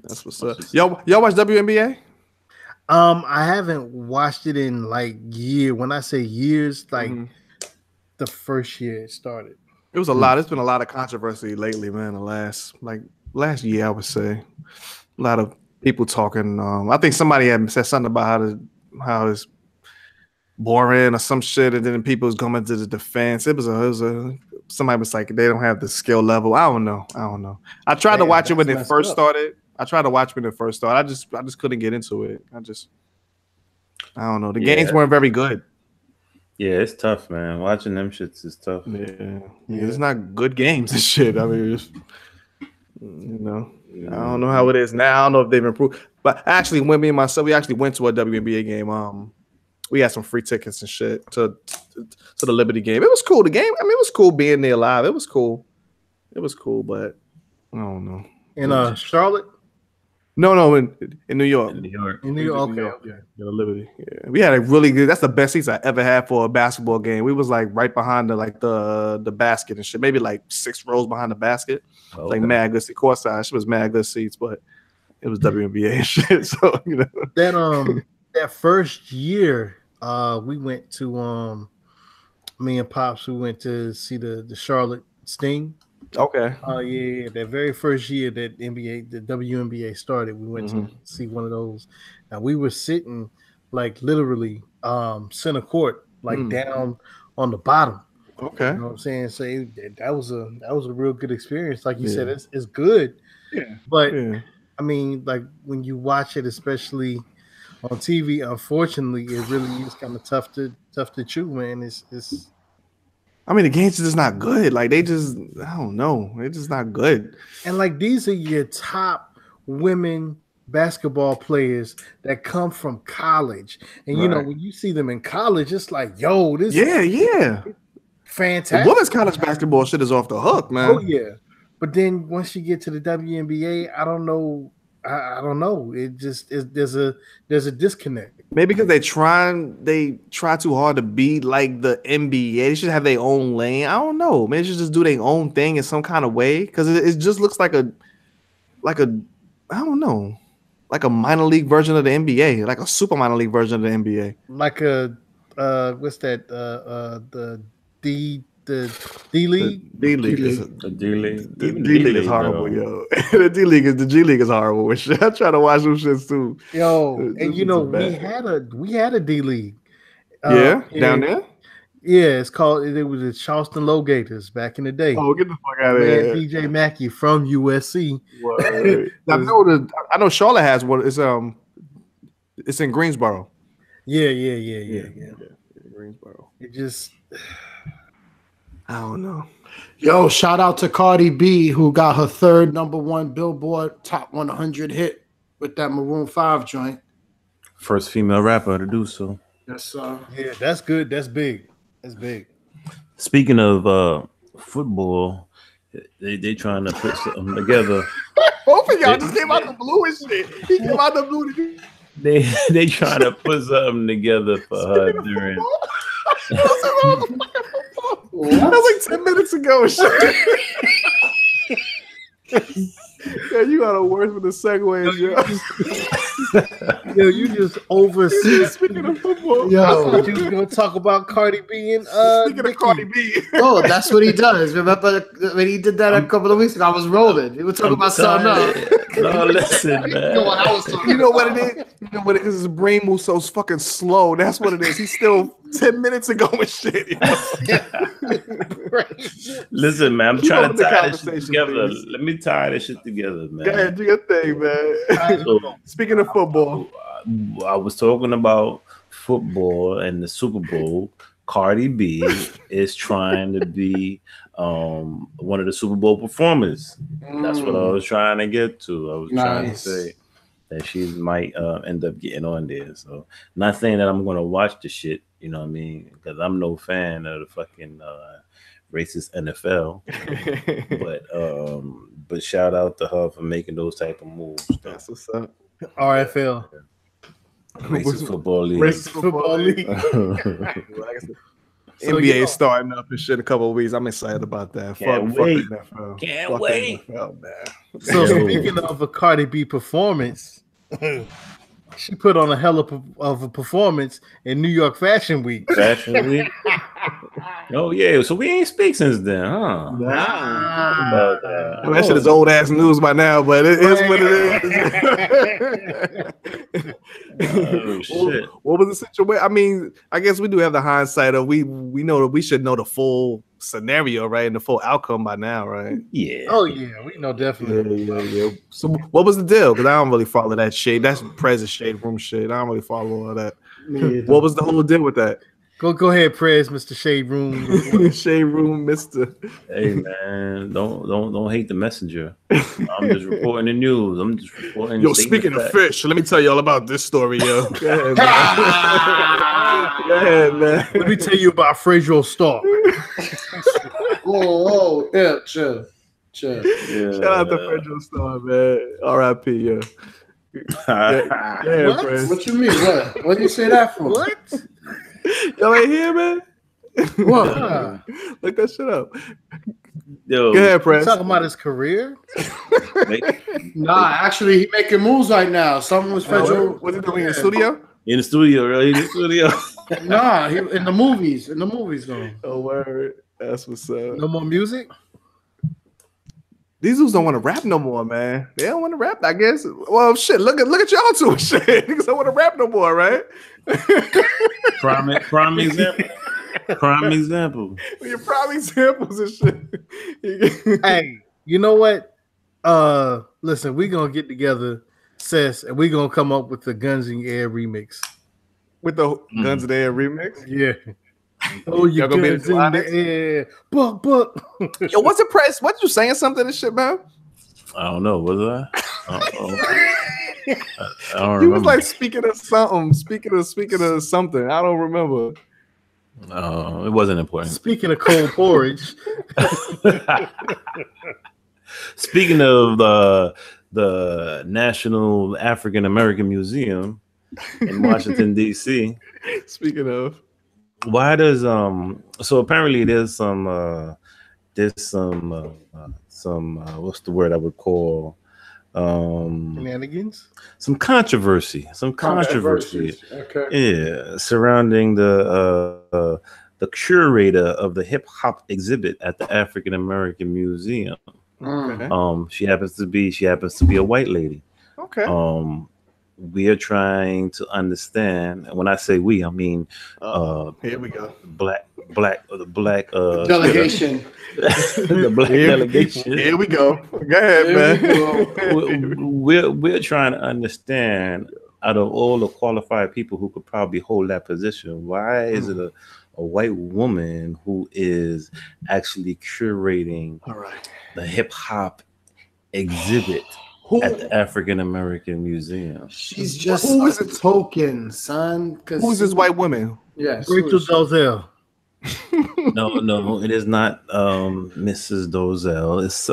That's what's up. Y'all watch WNBA? I haven't watched it in years. When I say years, the first year it started. It was a lot. It's been a lot of controversy lately, man. The last year, I would say, a lot of people talking. I think somebody had said something about how it's boring or some shit, and then people was coming to the defense. It was somebody was like they don't have the skill level. I don't know. I tried to watch it when it first started. I just couldn't get into it. I don't know. The games weren't very good. Yeah, it's tough, man. Watching them shits is tough. Yeah. It's not good games and shit. I mean, I don't know how it is now. I don't know if they've improved. But actually, when me and myself, we actually went to a WNBA game. We had some free tickets and shit to the Liberty game. It was cool. The game, it was cool being there live. It was cool, but I don't know. In Charlotte? No, in New York. In New York, okay. Yeah, Liberty. Yeah, we had a really good. That's the best seats I ever had for a basketball game. We was right behind the basket and shit. Maybe 6 rows behind the basket. Okay. Mad good seats. Courtside, she was mad good seats, but it was WNBA and shit. So that first year, we went to me and Pops. We went to see the Charlotte Sting. Okay. Yeah. That very first year that the WNBA started, we went to see one of those. Now we were sitting literally center court, like down on the bottom. Okay. You know what I'm saying? So that was a real good experience. Like you said, it's good. Yeah. But I mean, like when you watch it, especially on TV, unfortunately, it really is kind of tough to chew, man. It's I mean, the games are just not good. Like I don't know. They're just not good. And like these are your top women basketball players that come from college. And you know, when you see them in college, it's like, yo, this fantastic. The women's college basketball shit is off the hook, man. Oh yeah. But then once you get to the WNBA, I don't know. I don't know. It just is there's a disconnect. Maybe because they try too hard to be like the NBA. They should have their own lane. I don't know. Maybe they should just do their own thing in some kind of way. Because it just looks like a I don't know, like a minor league version of the NBA, like a super minor league version of the NBA. Like a what's that? The D League. The D League is horrible, bro. yo. The G League is horrible. I try to watch them shits too. Yo, and you know we had a D League. Down there. Yeah, it was the Charleston Low Gators back in the day. Oh, get the fuck out of here. DJ Mackey from USC. I know Charlotte has one. It's in Greensboro. Yeah. Greensboro. It just I don't know. Yo, shout out to Cardi B, who got her third #1 Billboard Top 100 hit with that Maroon 5 joint. First female rapper to do so. Yes, sir. yeah, that's good. That's big. That's big. Speaking of football, they trying to put something together. Both of y'all just came out the blue and shit. He came out the blue. They trying to put something together for her during. That was like 10 minutes ago. Yeah, you got a word for the segues, yo. Yo, you just oversee. Speaking of football, Yo, you was gonna talk about Cardi B and speaking of Cardi B. Oh, that's what he does. Remember when he did that a couple of weeks ago? I was rolling. He was talking about something else. No, listen, man. You know what it is? You know what it is? His brain moves so fucking slow. That's what it is. He's still 10 minutes ago and shit. You know? Listen, man, I'm trying to tie this shit conversation, together. please. Let me tie this shit together, man. Go ahead, do your thing, man. So, Speaking of football, I was talking about football and the Super Bowl. Cardi B is trying to be one of the Super Bowl performers. That's what I was trying to get to. I was trying to say that she might end up getting on there. So, not saying that I'm going to watch the shit, you know what I mean? Because I'm no fan of the fucking racist NFL. But shout out to her for making those type of moves. that's what's up. RFL. Racist football league. Racist football league. So, NBA starting up and shit in a couple of weeks. I'm excited about that. Can't Fuck wait. NFL. Can't Fuck wait. NFL, man. So speaking of a Cardi B performance, she put on a hell of a performance in New York Fashion Week. Fashion week. Oh yeah, so we ain't speak since then, huh? About that. Well, that shit is old ass news by now, but it is what it is. Oh, shit. What was the situation? I mean, I guess we do have the hindsight of we know that we should know the full scenario, right, and the full outcome by now, right? Yeah. Oh yeah, we know definitely. Yeah. So, what was the deal? Because I don't really follow that shade. That's Prez's shade room shit. I don't really follow all that. What was the whole deal with that? Go ahead, Prez, Mr. Shade Room. Shade room, Mister. Hey man, don't hate the messenger. I'm just reporting the news. I'm just reporting. Yo, speaking of fish, let me tell you all about this story, yo. Go ahead, man. Go ahead, man. Let me tell you about Fraser Stark. Oh, yeah, chill. Yeah. Shout out to Fredro Star, man. R.I.P. Yo. Yeah, What? Fred. What you mean? What do you say that for? What? Y'all ain't here, man. What? Look that shit up. Yo, Go ahead, You Prez. talking about his career? Nah, actually, he making moves right now. Something was federal. What's he doing in the studio? in the studio, really? In the studio. Nah, he in the movies. Though. Oh, word. That's what's up. No more music? These dudes don't want to rap no more, man. They don't want to rap, I guess. Well, shit, look at y'all two. Shit, niggas don't want to rap no more, right? Prime example. Prime example. Your prime examples and shit. Hey, you know what? Listen, we gonna get together, Cess, and we gonna come up with the Guns in the Air remix. With the Guns in the Air remix? Yeah. Oh, you gonna be guns in the air. Buck. Yo, what's the press? What you saying something and shit, man? I don't know. Was I? I don't He remember. was like speaking of something. Speaking of something. I don't remember. It wasn't important. Speaking of cold porridge. Speaking of the National African American Museum in Washington D.C. Speaking of, why does so apparently there's some what's the word I would call Shenanigans? some controversy Okay. yeah, surrounding the curator of the hip hop exhibit at the African American Museum. okay. She happens to be a white lady. Okay. We are trying to understand, and when I say we, I mean Here we go. the black Delegation. the black delegation. Here we go. Go ahead, man. We're trying to understand, out of all the qualified people who could probably hold that position, why is it a white woman who is actually curating All right. the hip hop exhibit at the African American Museum? She's just Who is a token, son. Who's this white woman? Yes. Rachel Dolezal. No, it is not Mrs. Dolezal. It's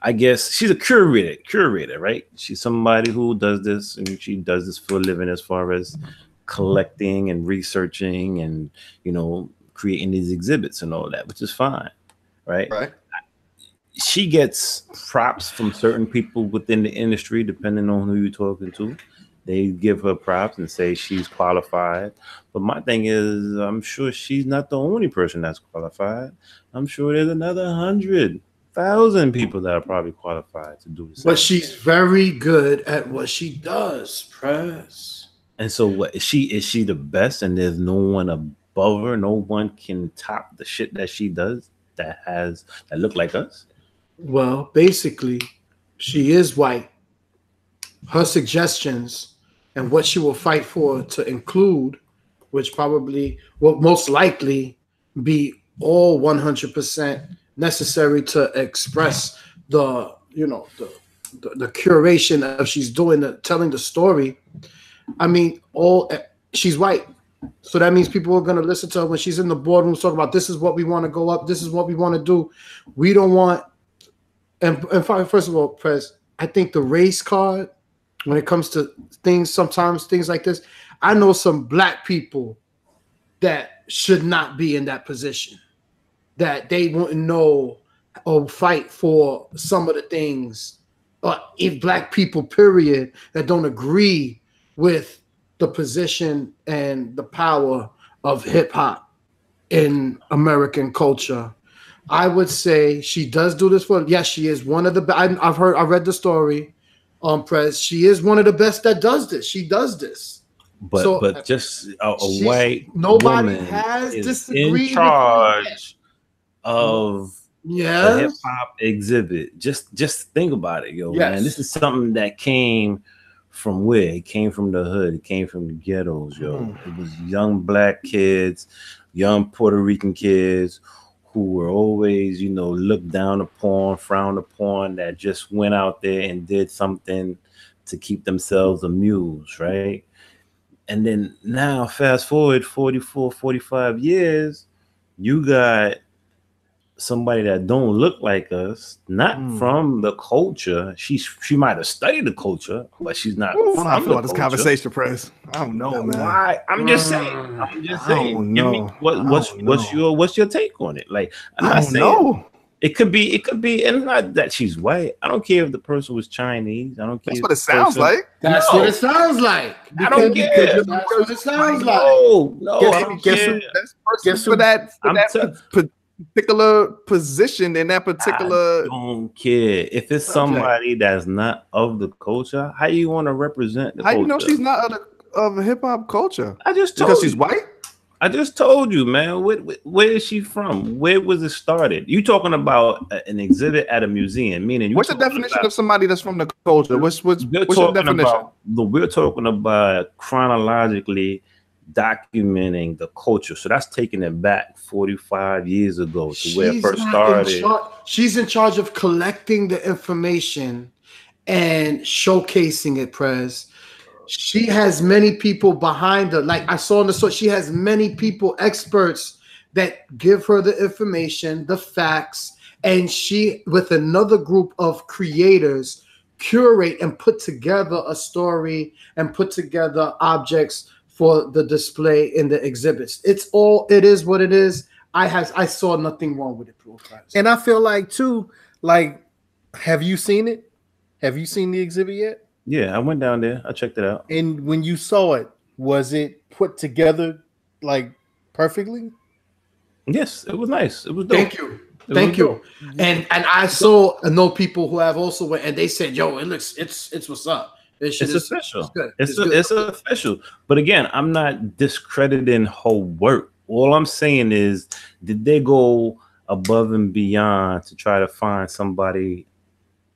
I guess she's a curator, right? She's somebody who does this, and she does this for a living as far as collecting and researching and, creating these exhibits and all that, which is fine, right? Right. She gets props from certain people within the industry, depending on who you're talking to. They give her props and say she's qualified. But my thing is, I'm sure she's not the only person that's qualified. I'm sure there's another 100,000 people that are probably qualified to do this. But she's very good at what she does, Press. And so what is she the best, and there's no one above her? No one can top the shit that she does that look like us? Well, basically, she is white. Her suggestions and what she will fight for to include, which probably will most likely be all 100% necessary to express the curation of she's doing telling the story. I mean, she's white. So that means people are going to listen to her when she's in the boardroom talking about this is what we want to go up. This is what we want to do. We don't want. And first of all, Press, I think the race card, when it comes to sometimes things like this, I know some black people that should not be in that position, that they wouldn't know or fight for some of the things, if black people, period, that don't agree with the position and the power of hip hop in American culture. I would say she does do this for. Yes, she is one of the. I read the story on Press. She is one of the best that does this. She does this. But just a white nobody woman has is disagreed in charge of the Yes. hip hop exhibit. Just think about it, yo, Yes. man. This is something that came from where? It came from the hood. It came from the ghettos, yo. It was young black kids, young Puerto Rican kids who were always, looked down upon, frowned upon, that just went out there and did something to keep themselves amused, right? And then now, fast forward 44, 45 years, you got somebody that don't look like us, not from the culture. She might have studied the culture, but she's not. I don't know how I from feel the about this culture. conversation, Press. I don't know, man. Why? I'm just saying. I don't know. What's your take on it? Like, I'm I not don't saying know. it could be, and it's not that she's white. I don't care if the person was Chinese. I don't care. That's if what the it sounds person- like. That's No. what it sounds like. I don't care. That's what it sounds like. No, I Guess don't care. who- that's person for that I'm that t- particular position in that particular. I don't care if it's somebody that's not of the culture. How you want to represent the How culture? you know she's not of hip hop culture? I just told because you. She's white. I just told you, man. Where is she from? Where was it started? You talking about an exhibit at a museum? Meaning, what's the definition of somebody that's from the culture? What's your definition? We're talking about chronologically documenting the culture. So that's taking it back 45 years ago to where it first started. She's in charge of collecting the information and showcasing it, Prez. She has many people behind her. Like I saw in the story, she has many people, experts that give her the information, the facts, and she, with another group of creators, curate and put together a story and put together objects for the display in the exhibits. It is what it is. I saw nothing wrong with it. And I feel like too, like, have you seen it? Have you seen the exhibit yet? Yeah, I went down there. I checked it out. And when you saw it, was it put together like perfectly? Yes, it was nice. It was dope. Thank you. And I know people who have also went and they said, "Yo, it's what's up." It's official. It's official. But again, I'm not discrediting her work. All I'm saying is, did they go above and beyond to try to find somebody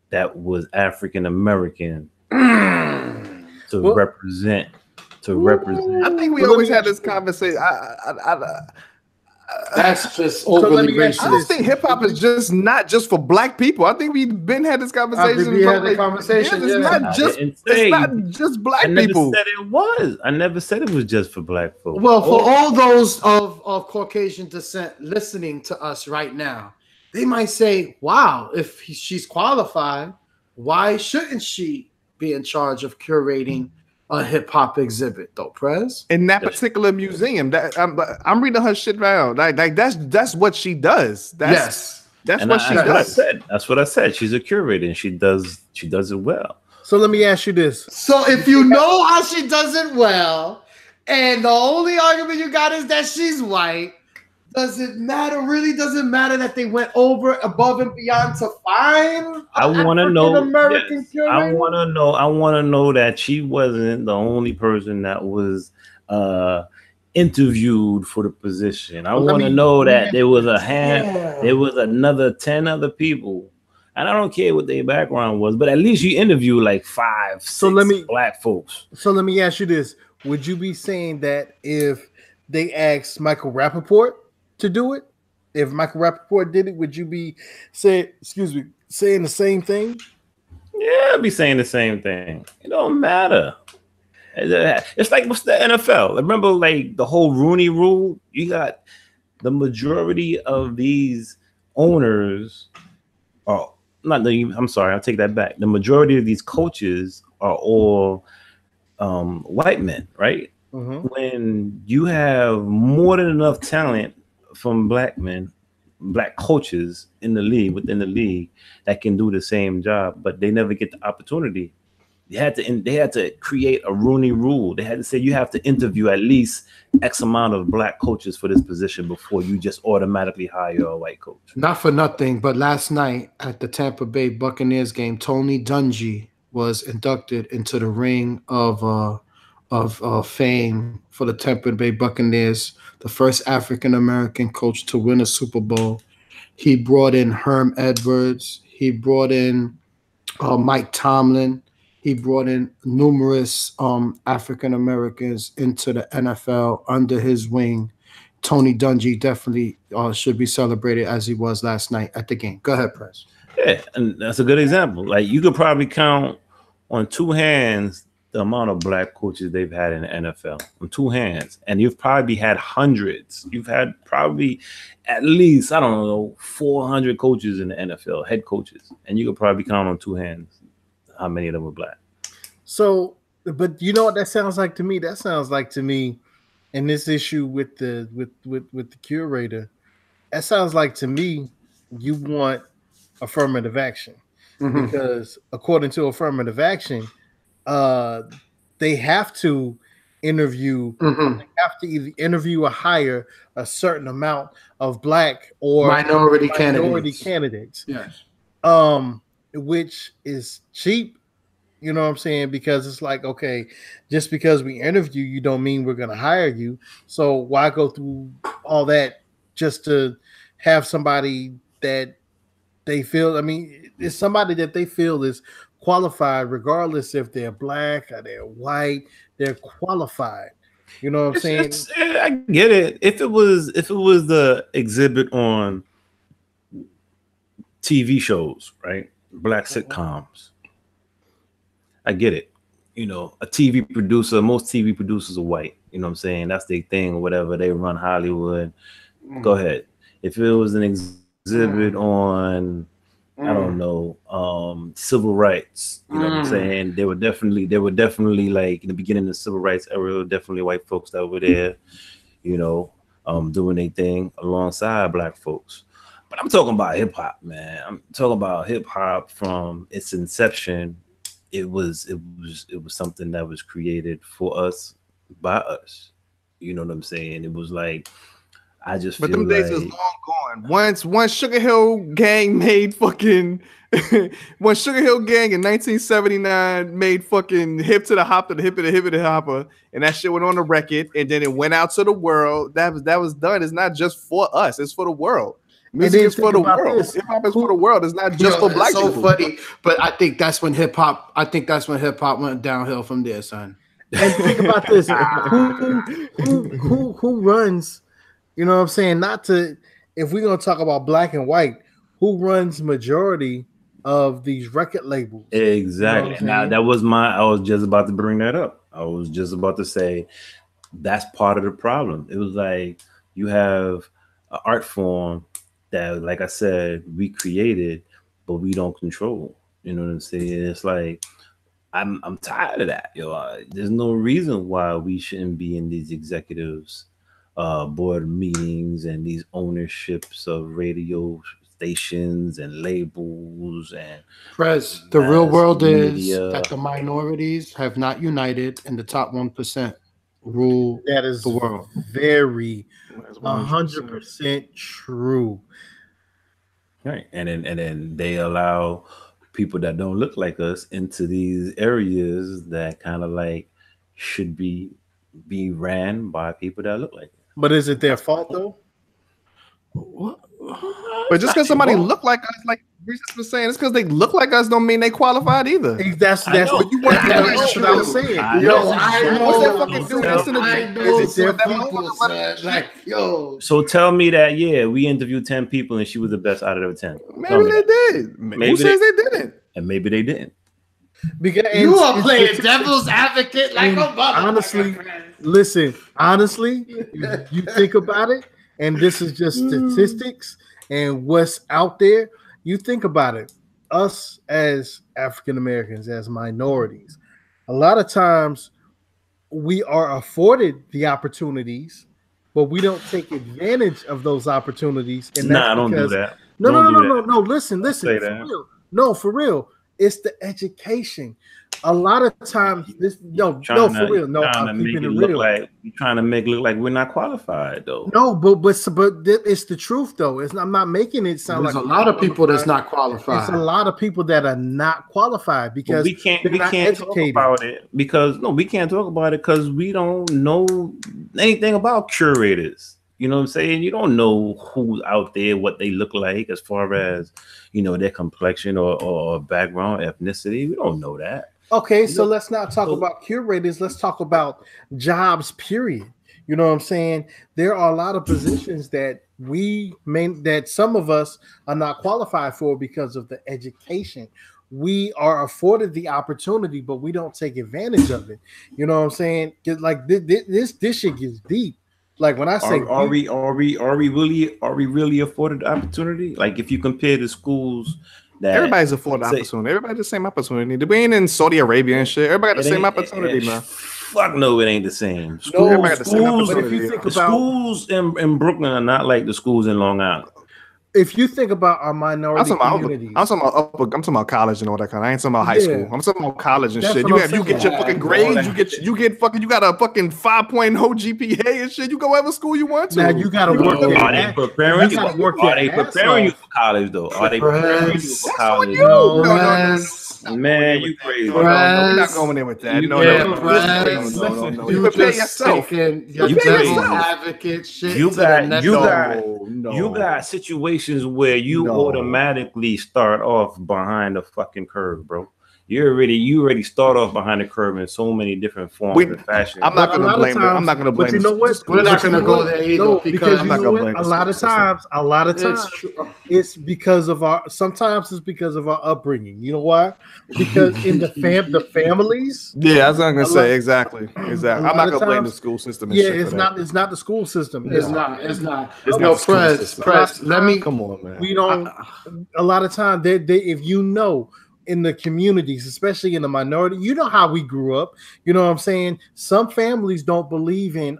that was African American to represent? I think we always had this conversation. That's just overly racist. I don't think hip hop is just not just for black people. I think we've been had this conversation. It's not just black people. I never said it was just for black folks. Well, for all those of Caucasian descent listening to us right now, they might say, "Wow, if she's qualified, why shouldn't she be in charge of curating a hip hop exhibit, though, Prez?" In that particular museum, that I'm reading her shit now. Like that's what she does. That's what she does. That's what I said. She's a curator, and she does it well. So let me ask you this: so if you know how she does it well, and the only argument you got is that she's white, does it matter? Really, does it matter that they went above and beyond to find? I want to know. I want to know. I want to know that she wasn't the only person that was interviewed for the position. I want to know that there was there was another 10 other people, and I don't care what their background was, but at least you interviewed like 5, 6 black folks. So let me ask you this: would you be saying that if they asked Michael Rappaport to do it, if Michael Rappaport did it, would you be saying the same thing? Yeah, I'd be saying the same thing. It don't matter. It's like what's the NFL? Remember, like the whole Rooney Rule. You got the majority of these owners. I'm sorry. I'll take that back. The majority of these coaches are all white men, right? Mm-hmm. When you have more than enough talent from black men, black coaches within the league that can do the same job, but they never get the opportunity. They had to create a Rooney Rule. They had to say you have to interview at least X amount of black coaches for this position before you just automatically hire a white coach. Not for nothing, but last night at the Tampa Bay Buccaneers game, Tony Dungy was inducted into the ring of fame for the Tampa Bay Buccaneers, the first African-American coach to win a Super Bowl. He brought in Herm Edwards. He brought in Mike Tomlin. He brought in numerous African-Americans into the NFL under his wing. Tony Dungy definitely should be celebrated as he was last night at the game. Go ahead, Press. Yeah, and that's a good example. Like you could probably count on 2 hands the amount of black coaches they've had in the NFL, on 2 hands. And you've probably had hundreds. You've had probably at least, 400 coaches in the NFL, head coaches. And you could probably count on 2 hands how many of them were black. So, but you know what that sounds like to me? That sounds like to me, in this issue with the curator, that sounds like to me you want affirmative action. Mm-hmm. Because according to affirmative action, they have to interview. They have to either interview or hire a certain amount of black or minority candidates. Yes. Which is cheap. You know what I'm saying? Because it's like, okay, just because we interview you don't mean we're going to hire you. So why go through all that just to have somebody that they feel, I mean, it's somebody that they feel is qualified, regardless if they're black or they're white, they're qualified. You know what I'm saying? I get it. If it was the exhibit on TV shows, right? Black sitcoms. I get it. You know, a TV producer, most TV producers are white. You know what I'm saying? That's their thing or whatever. They run Hollywood. Go ahead. If it was an exhibit on, I don't know, civil rights, you know what I'm saying? They were definitely like in the beginning of the civil rights era, definitely white folks that were there, you know, doing their thing alongside black folks. But I'm talking about hip hop, man. I'm talking about hip hop from its inception. It was something that was created for us by us. You know what I'm saying? It was like, I just but feel them days like, is long gone. Once Sugar Hill Gang made fucking when Sugar Hill Gang in 1979 made fucking Hip to the Hopper, the Hip to the Hopper, and that shit went on the record, and then it went out to the world. That was done. It's not just for us, it's for the world. Music is for the world. Hip hop is for the world. It's not just for black people. So funny, but I think that's when hip hop went downhill from there, son. And think about this: who runs? You know what I'm saying? Not to, if we're gonna talk about black and white, who runs majority of these record labels? Exactly. You know now I was just about to bring that up. I was just about to say that's part of the problem. It was like you have an art form that, like I said, we created, but we don't control. You know what I'm saying? It's like I'm tired of that. There's no reason why we shouldn't be in these executives board meetings and these ownerships of radio stations and labels and Prez. The real world is that the minorities have not united, and the top 1% rule that is the world. Very 100% true. Right, and then they allow people that don't look like us into these areas that kind of like should be ran by people that look like us. But is it their fault though? But just because somebody look like us, like Reese was saying, it's because they look like us don't mean they qualified either. That's what you want. That's what I was saying. I know. So tell me that, yeah, we interviewed 10 people and she was the best out of the 10. Maybe they did. Who says they didn't? And maybe they didn't. Because you are playing devil's advocate like a mother. Honestly, listen. Honestly, you think about it, and this is just statistics and what's out there. You think about it. Us as African Americans, as minorities, a lot of times we are afforded the opportunities, but we don't take advantage of those opportunities. And I don't do that. No. Listen. For real. It's the education. A lot of times, for real. No, I'm keeping it real. You're trying to make it look like we're not qualified, though. No, but it's the truth, though. I'm not making it sound There's like a lot of people that's not qualified. It's a lot of people that are not qualified because we can't talk about it because we don't know anything about curators. You know what I'm saying? You don't know who's out there, what they look like as far as, their complexion or background, ethnicity. We don't know that. Okay, so let's not talk about curators. Let's talk about jobs, period. You know what I'm saying? There are a lot of positions that that some of us are not qualified for because of the education. We are afforded the opportunity, but we don't take advantage of it. You know what I'm saying? Like this shit gets deep. Like when I say, are we really afforded the opportunity? Like if you compare the schools that everybody's afforded opportunity, everybody the same opportunity. We ain't in Saudi Arabia and shit. Everybody got the same opportunity, man. Fuck no, it ain't the same. Everybody got the same opportunity. The schools in Brooklyn are not like the schools in Long Island. if you think about our minority communities, I'm talking about college and all that kind. I ain't talking about high school. I'm talking about college and shit. You get your fucking grades. You get fucking. You got a fucking 5.0 GPA and shit. You go whatever school you want to. Now you gotta work. Are they preparing you for college though? Are they preparing you for college? No. Man, you crazy. We're not going in with that. No. You prepare yourself. You advocate shit. You got situations where you automatically start off behind the fucking curve, bro. You already start off behind the curve in so many different forms and fashions. I'm not gonna blame. I'm not gonna blame. But you know what? We're not gonna go there either because you know what? A lot of times, it's because of our. Sometimes it's because of our upbringing. You know why? Because in the families. Yeah, I was not gonna say exactly. I'm not gonna blame the school system. Yeah, it's not. It's not the school system. It's not. No, press. Let me come on, man. We don't. A lot of times, they if you know. In the communities, especially in the minority, you know how we grew up. You know what I'm saying? Some families don't believe in,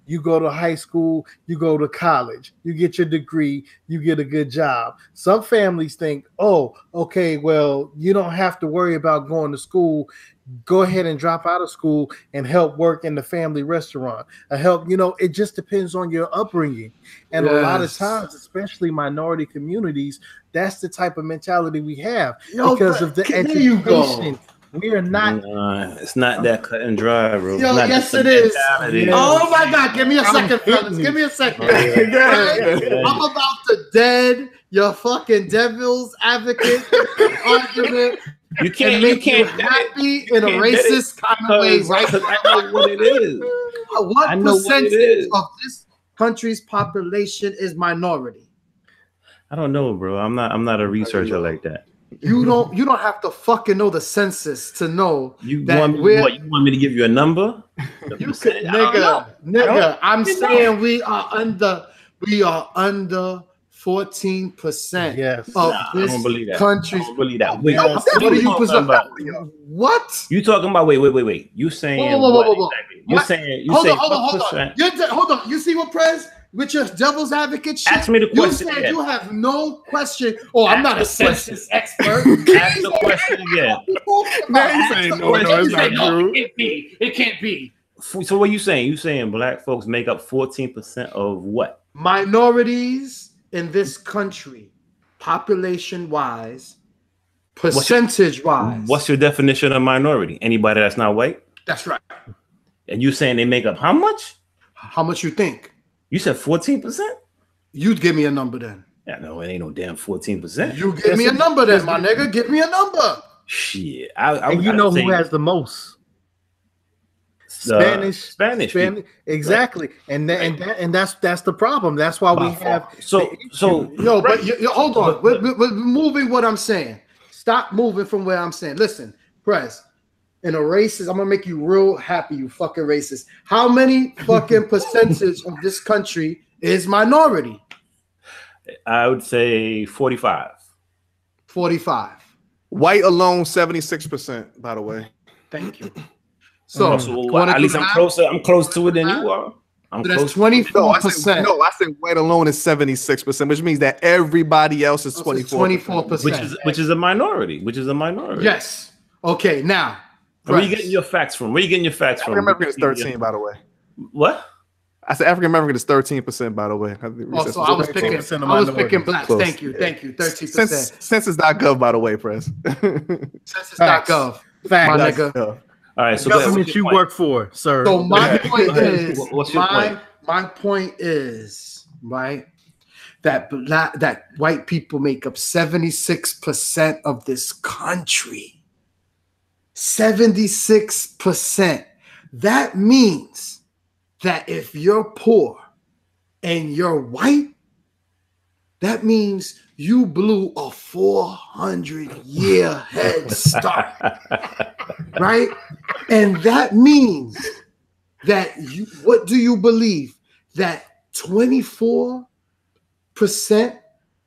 you go to high school, you go to college, you get your degree, you get a good job. Some families think, okay, well, you don't have to worry about going to school. Go ahead and drop out of school and help work in the family restaurant. It just depends on your upbringing. And a lot of times, especially minority communities, that's the type of mentality we have because of the education. We are not. It's not that cut and dry, bro. Yes, it is. Yes. Oh my God! Give me a second, fellas. Give me a second. I'm about to dead your fucking devil's advocate argument. You can't happy in a racist kind of way, right? I know what it is. What percentage of this country's population is minority? I don't know, bro. I'm not a researcher like that. You don't have to fucking know the census to know you want me to give you a number? You said, nigga. I'm saying we are under 14% of this country's. I don't believe that. Wait, what are you talking about? What? You talking about? Wait. You saying? Whoa. You saying? Hold on. You see what, Prez? With your devil's advocate shit? Ask me the question. You said you have no question. I'm not a census expert. Ask the question again. It's not true. It can't be. So what are you saying? You saying black folks make up 14% of what? Minorities in this country, population-wise, percentage-wise. What's your definition of minority? Anybody that's not white? That's right. And you saying they make up how much? How much you think? You said 14%? You'd give me a number then. Yeah, no, it ain't no damn 14%. You give me a number then, my nigga. Give me a number. Shit. Who has the most? Spanish. Exactly. And that's the problem. That's why we have hold on. We're moving what I'm saying. Stop moving from where I'm saying. Listen, Press. In a racist, I'm gonna make you real happy, you fucking racist. How many fucking percentage of this country is minority? I would say 45. 45. White alone, 76%, by the way. Thank you. So at least I'm closer. I'm close to it than you are. That's 24%. No, I said white alone is 76%, which means that everybody else is 24%. Which is a minority. Yes. Okay, now. Where are you getting your facts from? African American is 13, by the way. What? I said African American is 13%, by the way. So I was picking blacks. Close. Thank you. 13%. Census.gov, by the way, Press. Census.gov. Fact. My nigga. All right, so government you work for, sir. So my point is, what's your point? My point is, right, that white people make up 76% of this country. 76%. That means that if you're poor and you're white, that means you blew a 400-year head start, right? And that means that what do you believe? That 24%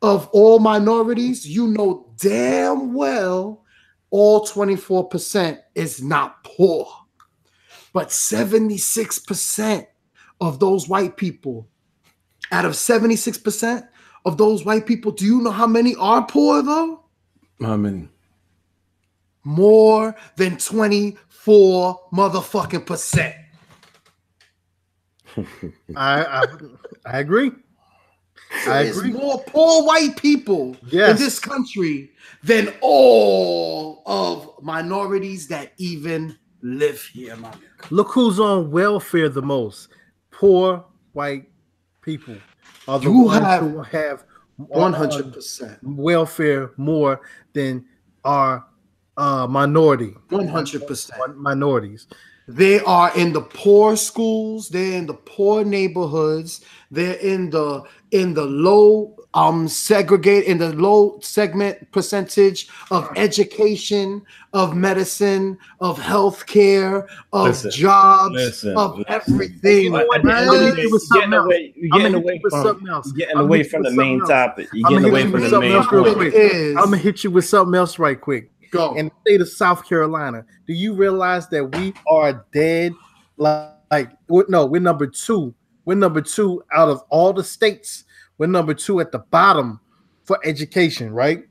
of all minorities, you know damn well all 24% is not poor. But 76% of those white people, out of 76% of those white people, do you know how many are poor though? How many? More than 24 motherfucking percent. I agree. There's more poor white people in this country than all of minorities that even live here. Look who's on welfare the most. Poor white people are the ones who have 100% welfare more than our minority. 100% minorities. They are in the poor schools. They're in the poor neighborhoods. They're in the low segment percentage of education, of medicine, of healthcare, of jobs, of everything. Getting away from the main topic. You're getting away from the main topic. I'm gonna hit you with something else right quick. Go. In the state of South Carolina, do you realize that we are dead? We're number 2. We're number 2 out of all the states. We're number 2 at the bottom for education, right?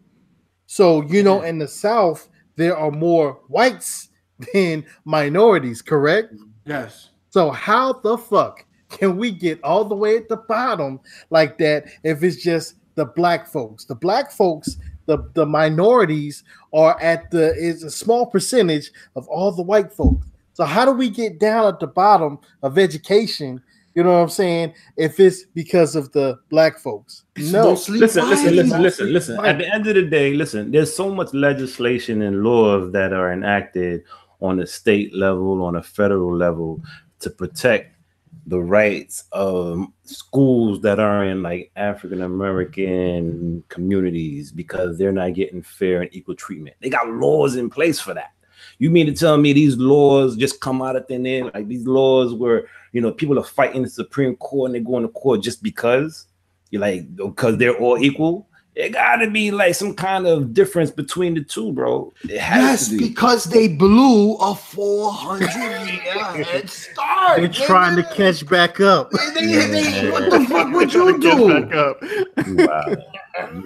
So, in the South, there are more whites than minorities, correct? Yes. So how the fuck can we get all the way at the bottom like that if it's just the black folks? The black folks, the minorities is a small percentage of all the white folks. So how do we get down at the bottom of education? You know what I'm saying? If it's because of the black folks. No. Listen. At the end of the day, there's so much legislation and laws that are enacted on a state level, on a federal level, to protect the rights of schools that are in like African American communities because they're not getting fair and equal treatment. They got laws in place for that. You mean to tell me these laws just come out of thin air? Like these laws where, people are fighting the Supreme Court and they're going to court just because they're all equal? It gotta be like some kind of difference between the two, bro. It has to be. Because they blew a 400-year head start. They're trying to catch back up. What the fuck would you do?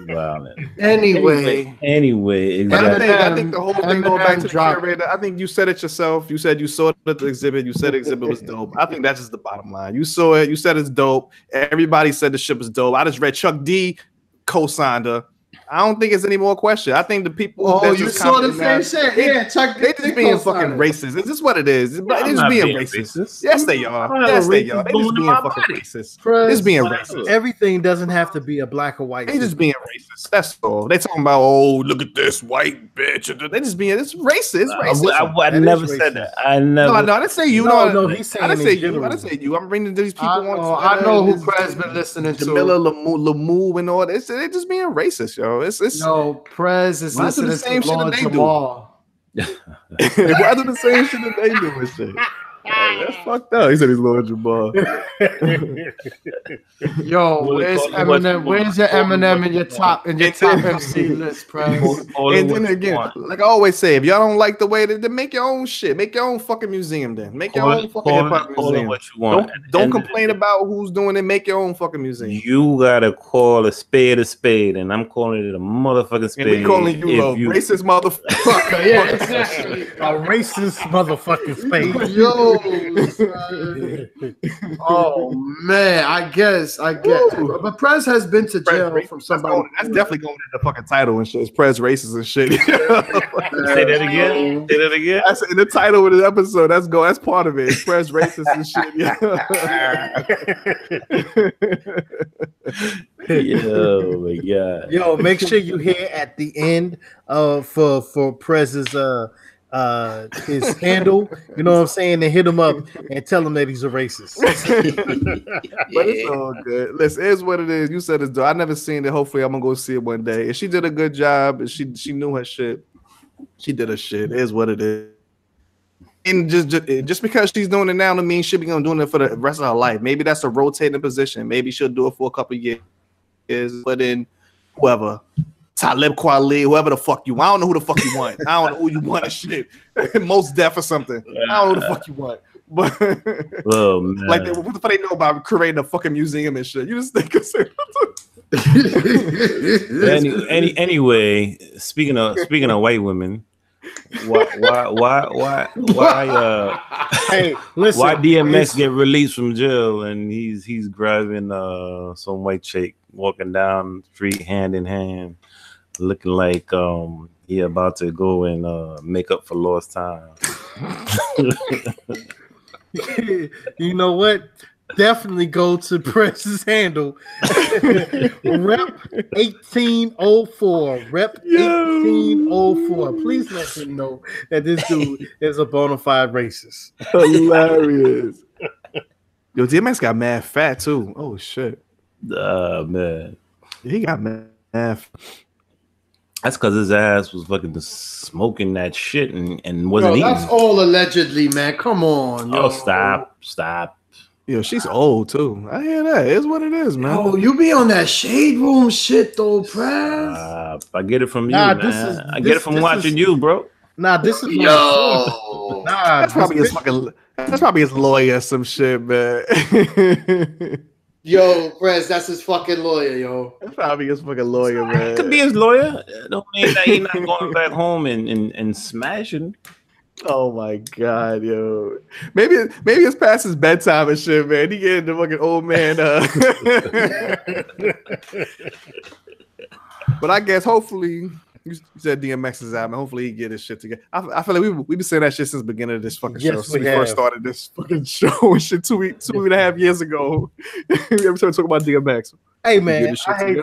Wow. Anyway, exactly. I think the whole thing going back to the curator. I think you said it yourself. You said you saw it at the exhibit. You said the exhibit was dope. I think that's just the bottom line. You saw it. You said it's dope. Everybody said the shit was dope. I just read Chuck D co-signed her. I don't think it's any more question. I think the people. Oh, you saw the same shit. Yeah, Chuck. They just being fucking racist. Is this what it is? They just being racist. Yes, they are. Yes, they are. They just being fucking racist. It's being racist. Everything doesn't have to be a black or white. They just being racist. That's all. They talking about, oh, look at this white bitch. They just being, it's racist. I never said that. I never. No, I didn't say you. No, he's saying I didn't say you. I didn't say you. I'm bringing these people on. I know who Prez been listening to. Jamila Lamu and all this. They just being racist, yo. It's no. Prez is listening to the same shit that they do. Why do the same shit that they do and shit? That's fucked up. He said he's Lord Jabbar. Yo, where's Eminem? Where's your Eminem in your top MC list, Prez? And then again, like I always say, if y'all don't like the way that, then make your own shit. Make your own fucking museum. Then make your own fucking hip hop museum. What you want. Don't complain about who's doing it. Make your own fucking museum. You gotta call a spade, and I'm calling it a motherfucking spade. And we calling you a racist motherfucker. Yeah, exactly. A racist motherfucking spade. Yo. Oh man, I guess. Woo. But Prez has been to jail from somebody. That's definitely going in the fucking title and shit. It's Prez racist and shit. Say that again. That's in the title of the episode. That's part of it. It's Prez racist and shit. Yo, my God. Yo, make sure you hear at the end for Prez's his handle, you know what I'm saying, and hit him up and tell him that he's a racist. But it's all good. Listen, it is what it is. You said it's dope. I never seen it. Hopefully I'm gonna go see it one day. If she did a good job, and she knew her shit, she did her shit. It is what it is. And just because she's doing it now, doesn't mean she'll be gonna doing it for the rest of her life. Maybe that's a rotating position. Maybe she'll do it for a couple years, but then whoever. Talib Kweli, whoever the fuck you want. I don't know who the fuck you want. I don't know who you want and shit. Most deaf or something. I don't know who the fuck you want. But oh, man. Like what the fuck they know about creating a fucking museum and shit? You just think Anyway, speaking of white women, why Hey, listen, why DMX get released from jail and he's grabbing some white chick walking down the street hand in hand, looking like he about to go and make up for lost time. You know what? Definitely go to Press's handle. Rep 1804. Rep 1804. Please let him know that this dude is a bona fide racist. Hilarious. Yo, DMX got mad fat too. Oh shit. Man. He got mad fat. That's because his ass was fucking smoking that shit and wasn't eating. That's all allegedly, man. Come on. Yo. Oh, stop. Yo, she's old too. I hear that. It's what it is, man. Oh, you be on that shade room shit though, Prez. I get it from you, man. I get it from watching you, bro. Nah, this is yo. That's probably his lawyer, some shit, man. Yo, Prez, that's his fucking lawyer, yo. That's probably his fucking lawyer, man. It could be his lawyer. Don't mean that he's not going back home and smashing. Oh my god, yo. Maybe it's past his bedtime and shit, man. He getting the fucking old man. But I guess hopefully you said DMX's album. Hopefully he get his shit together. I feel like we've been saying that shit since the beginning of this fucking show. Since we first started this fucking show and shit two and a half years ago. Every time we talk about DMX. Hey man, I hate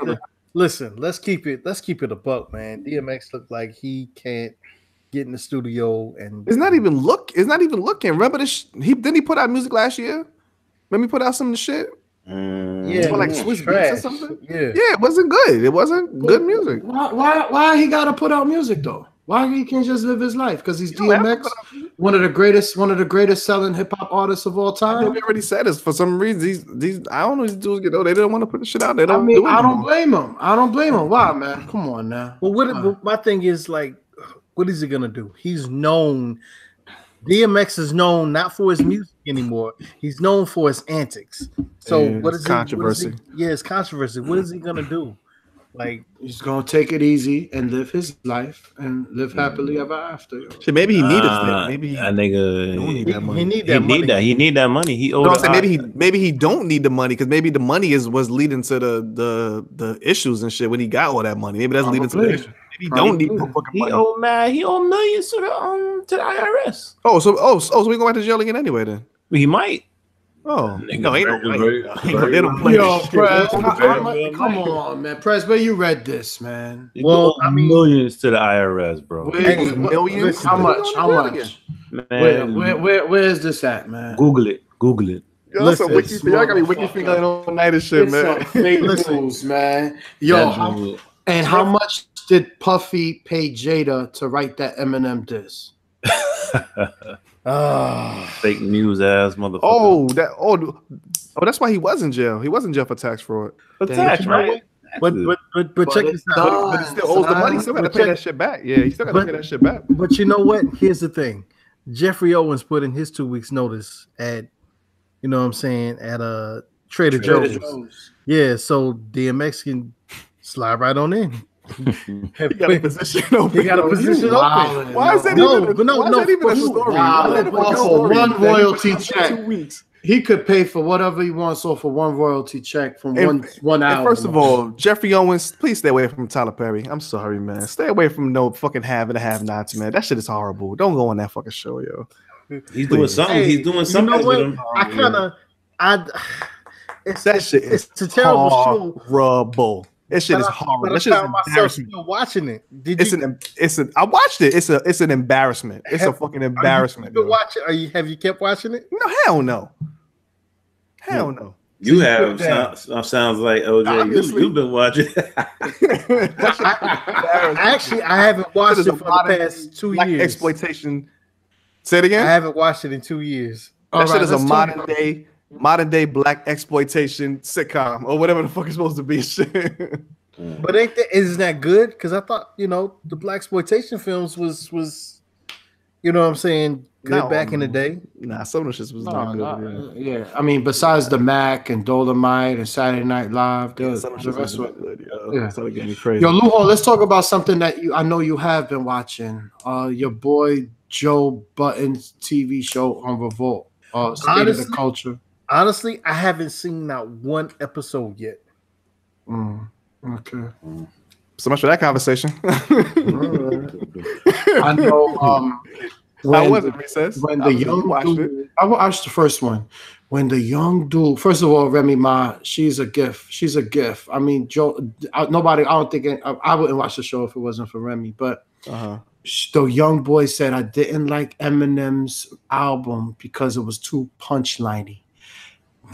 listen, let's keep it a buck, man. DMX looked like he can't get in the studio and it's not even looking. Remember this? He put out music last year. Let me put out some of the shit. Yeah, like Swiss Beats or something. Yeah, it wasn't good. It wasn't good music. Why he gotta put out music though? Why he can't just live his life? Because he's DMX, one of the greatest selling hip hop artists of all time. We already said this. For some reason, these I don't know, these dudes get old. They didn't want to put the shit out. They don't. I don't blame him. Why, man? Come on now. Well, my thing is like, what is he gonna do? He's known. DMX is known not for his music anymore. He's known for his antics. So what is controversy? It's controversy. What is he gonna do? Like he's gonna take it easy and live his life and live happily ever after. So maybe he needed that. Maybe I think he need that money. He need that money. He owed. Maybe he don't need the money because maybe the money was leading to the issues and shit when he got all that money. Maybe that's leading to the issues. He don't need no fucking money. He owe millions to the IRS. So we going back to jail again anyway then? He might. Oh no, ain't no way. They don't play. Yo, Prez, come on, man. Prez, where you read this, man? Well, I mean, millions to the IRS, bro. Millions? How much? Man, where is this at, man? Google it. Yo, listen, y'all got me wiki fingering all night and shit, man. Fake news, man. Yo, and how much did Puffy pay Jada to write that Eminem diss? Fake news ass motherfucker. That's why he was in jail. He was in jail for tax fraud. For tax, right? But check this out. But he still owes the money. He still got to pay that shit back. Yeah, he still got to pay that shit back. But you know what? Here's the thing. Jeffrey Owens put in his 2 weeks notice at, you know what I'm saying, at Trader Joe's. Yeah, so DMX can slide right on in. He got a position open. Open. Why is that even a story? For one royalty check. 2 weeks. He could pay for whatever he wants off for one royalty check from one hour. First of all, Jeffrey Owens, please stay away from Tyler Perry. I'm sorry, man. Stay away from no fucking have and have-nots, man. That shit is horrible. Don't go on that fucking show, yo. He's doing something. Hey, he's doing something. You know what? It's a terrible show. Horrible. That shit is horrible. That shit is embarrassing. Still watching it. I watched it. It's an embarrassment. It's a fucking embarrassment. Have you kept watching it? No, hell no. Hell no. You have sounds like OJ. You've been watching. I haven't watched it for the past 2 years. Exploitation. Say it again. I haven't watched it in 2 years. That shit is a modern day black exploitation sitcom or whatever the fuck it's supposed to be. But isn't that good? Because I thought the black exploitation films was You know what I'm saying? Good No, back in the day. Nah, some of the shit was not good. Yeah, I mean, besides the Mac and Dolomite and Saturday Night Live, Yeah, some of the the shit was rest were not good. Yo, yeah. started getting me crazy. Yo, Luho, let's talk about something that I know you have been watching. Your boy Joe Button's TV show on Revolt. State of the Culture. Honestly, I haven't seen not one episode yet. Okay. So much for that conversation. I know. How was it, Recess? When the young dude, I watched the first one. When the young dude, first of all, Remy Ma, she's a gift. She's a gift. I mean, Joe. Nobody. I don't think I wouldn't watch the show if it wasn't for Remy. But the young boy said, I didn't like Eminem's album because it was too punchliney.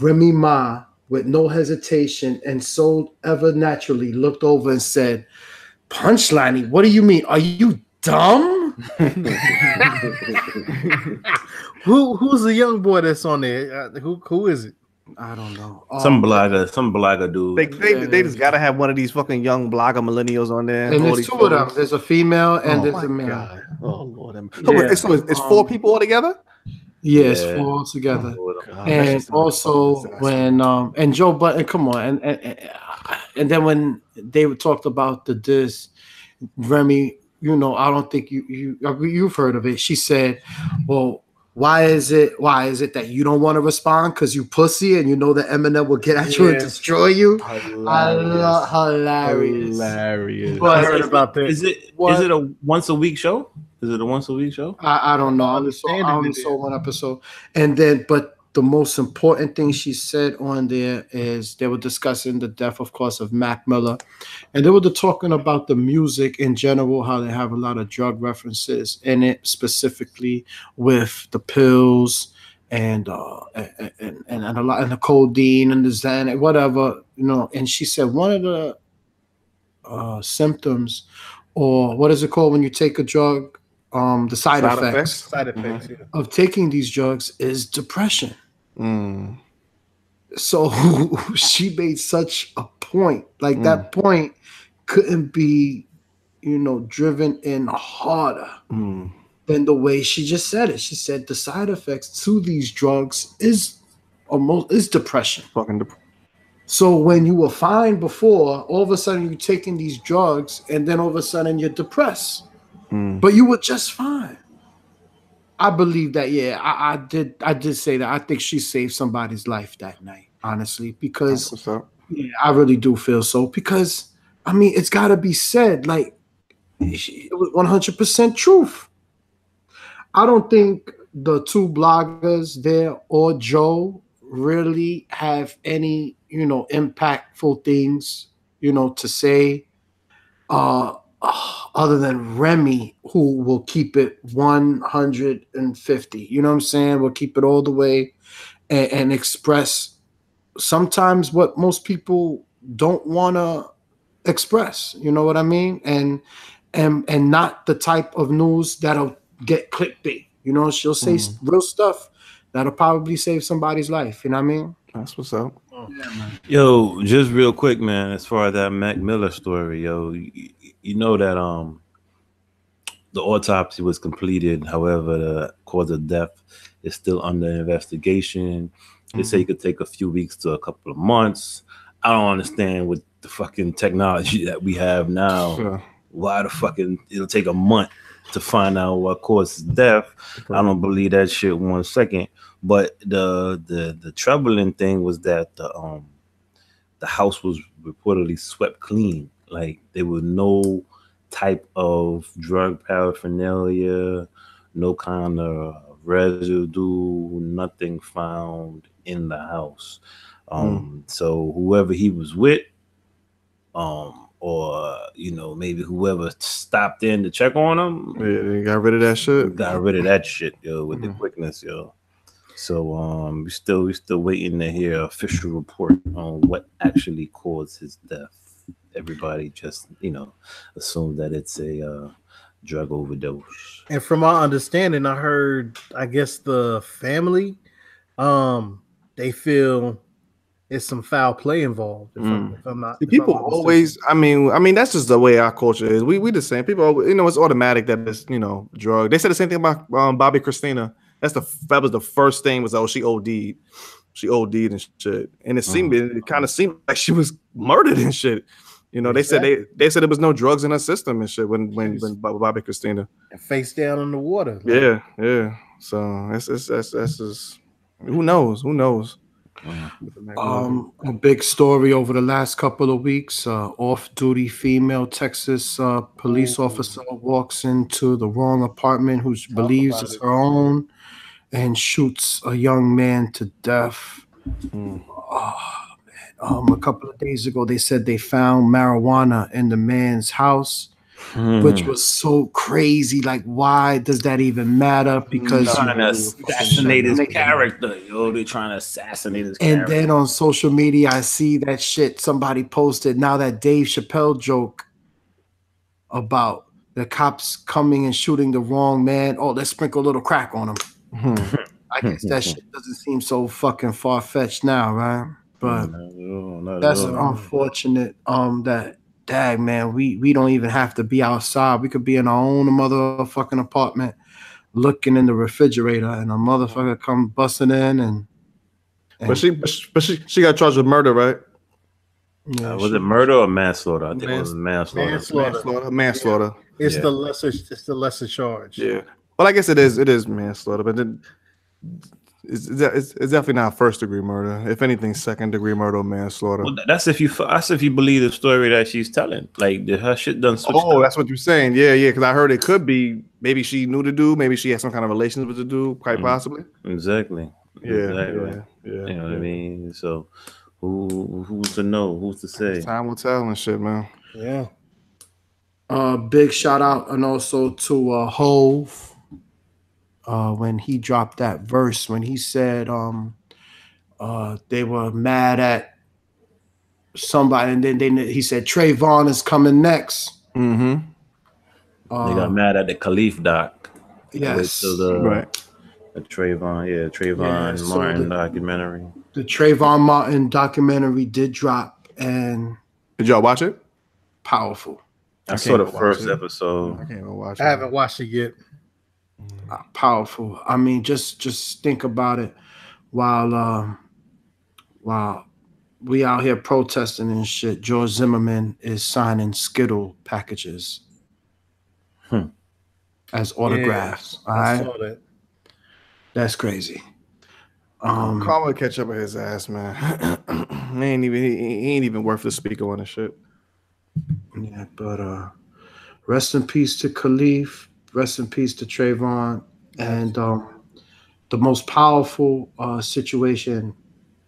Remy Ma, with no hesitation and so ever naturally, looked over and said, punchliney? What do you mean? Are you dumb? Who's the young boy that's on there? Who is it? I don't know. Some blogger dude. They just gotta have one of these fucking young blogger millennials on there. And there's two of them. There's a female and there's a male. God. Oh Lord. Yeah. So it's 4 people all together? Yes, 4 together. And also when and Joe Button, come on, and then when they talked about the diss, Remy, you know, I don't think you've heard of it. She said, well, why is it that you don't want to respond because you pussy and you know that Eminem will get at you and destroy you? Hilarious. But I heard about that. Is it a once a week show? Is it a once a week show? I don't know. I only saw one episode. And then, but the most important thing she said on there is they were discussing the death, of course, of Mac Miller. And they were talking about the music in general, how they have a lot of drug references in it, specifically with the pills and a lot and the codeine and the Xanax, whatever, you know. And she said one of the symptoms, or what is it called when you take a drug? The side effects of taking these drugs is depression. So she made such a point, like that point couldn't be, you know, driven in harder than the way she just said it. She said the side effects to these drugs is depression. So when you were fine before, all of a sudden you're taking these drugs, and then all of a sudden you're depressed. But you were just fine. I believe that. Yeah, I did say that. I think she saved somebody's life that night, honestly, because yeah, I really do feel so. Because I mean, it's got to be said, like it was 100% truth. I don't think the 2 bloggers there or Joe really have any, you know, impactful things, you know, to say. Other than Remy, who will keep it 150, you know what I'm saying? We'll keep it all the way and express sometimes what most people don't want to express. You know what I mean? And not the type of news that'll get clickbait. You know, she'll say real stuff that'll probably save somebody's life. You know what I mean? That's what's up. Yo, just real quick, man. As far as that Mac Miller story, yo, you know that the autopsy was completed. However, the cause of death is still under investigation. They say it could take a few weeks to a couple of months. I don't understand with the fucking technology that we have now. Why the fucking it'll take a month to find out what causes death? I don't believe that shit 1 second. But the troubling thing was that the house was reportedly swept clean. Like there was no type of drug paraphernalia, no kind of residue, nothing found in the house. So whoever he was with, or you know, maybe whoever stopped in to check on him, they got rid of that shit. Got rid of that shit, yo, with the quickness, yo. So we still waiting to hear official report on what actually caused his death. Everybody just, you know, assume that it's a drug overdose. And from my understanding, I heard, I guess the family, they feel it's some foul play involved. If I'm not, if People I'm not always. I mean, that's just the way our culture is. We the same. People, it's automatic that it's drug. They said the same thing about Bobby Christina. That was the first thing was she OD'd. She OD'd and shit, and it kind of seemed like she was murdered and shit. They said there was no drugs in her system and shit when Bobby Christina face down in the water. Like. Yeah. So that's just who knows. A big story over the last couple of weeks. Off-duty female Texas police officer walks into the wrong apartment, who believes it's her own, and shoots a young man to death. A couple of days ago, they said they found marijuana in the man's house, which was so crazy. Like, why does that even matter? Because trying to assassinate his character, they're trying to assassinate his character. And then on social media, I see that shit somebody posted. Now that Dave Chappelle joke about the cops coming and shooting the wrong man. Oh, let's sprinkle a little crack on him. I guess that shit doesn't seem so fucking far-fetched now, right? But that's unfortunate. That dag, man, we don't even have to be outside. We could be in our own motherfucking apartment, looking in the refrigerator, and a motherfucker come busting in and but she got charged with murder, right? Yeah, was it murder or manslaughter? I think it was manslaughter. Manslaughter. It's the lesser charge. Yeah. Well, I guess it is manslaughter, but then it's definitely not first degree murder. If anything, second degree murder or manslaughter. Well, that's if you believe the story that she's telling. Like her shit done. Oh, that's what you're saying. Yeah. Because I heard it could be maybe she knew the dude, maybe she had some kind of relations with the dude, quite possibly. Exactly. Yeah. You know what I mean? So who's to know? Who's to say? Time will tell and shit, man. Yeah. Big shout out and also to Hove. When he dropped that verse, when he said they were mad at somebody, and then he said Trayvon is coming next. They got mad at the Khalif doc. Yes, right. The Trayvon Martin documentary. The Trayvon Martin documentary did drop, and did y'all watch it? Powerful. I saw the first episode. I can't even watch it. I haven't watched it yet. Powerful. I mean, just think about it. While we out here protesting and shit, George Zimmerman is signing Skittle packages as autographs. Yeah, I saw that. That's crazy. Karma catch up with his ass, man. he ain't even worth the speaker on the shit. Yeah, but rest in peace to Khalif. Rest in peace to Trayvon. And the most powerful situation,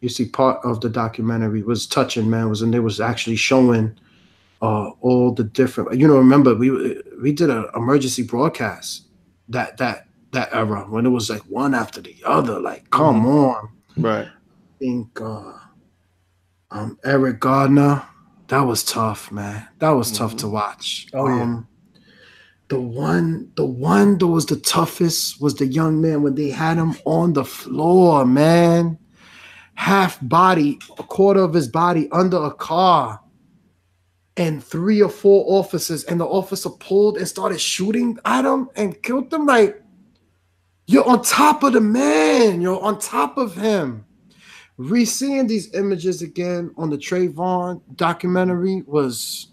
you see, part of the documentary was touching, man. And they was actually showing all the different. Remember we did an emergency broadcast that era when it was like one after the other. Like, come on, right? I think Eric Gardner. That was tough, man. That was tough to watch. Oh yeah. The one that was the toughest was the young man when they had him on the floor, man. Half body, a quarter of his body under a car. And 3 or 4 officers, and the officer pulled and started shooting at him and killed them. Like, you're on top of the man. You're on top of him. Re-seeing these images again on the Trayvon documentary was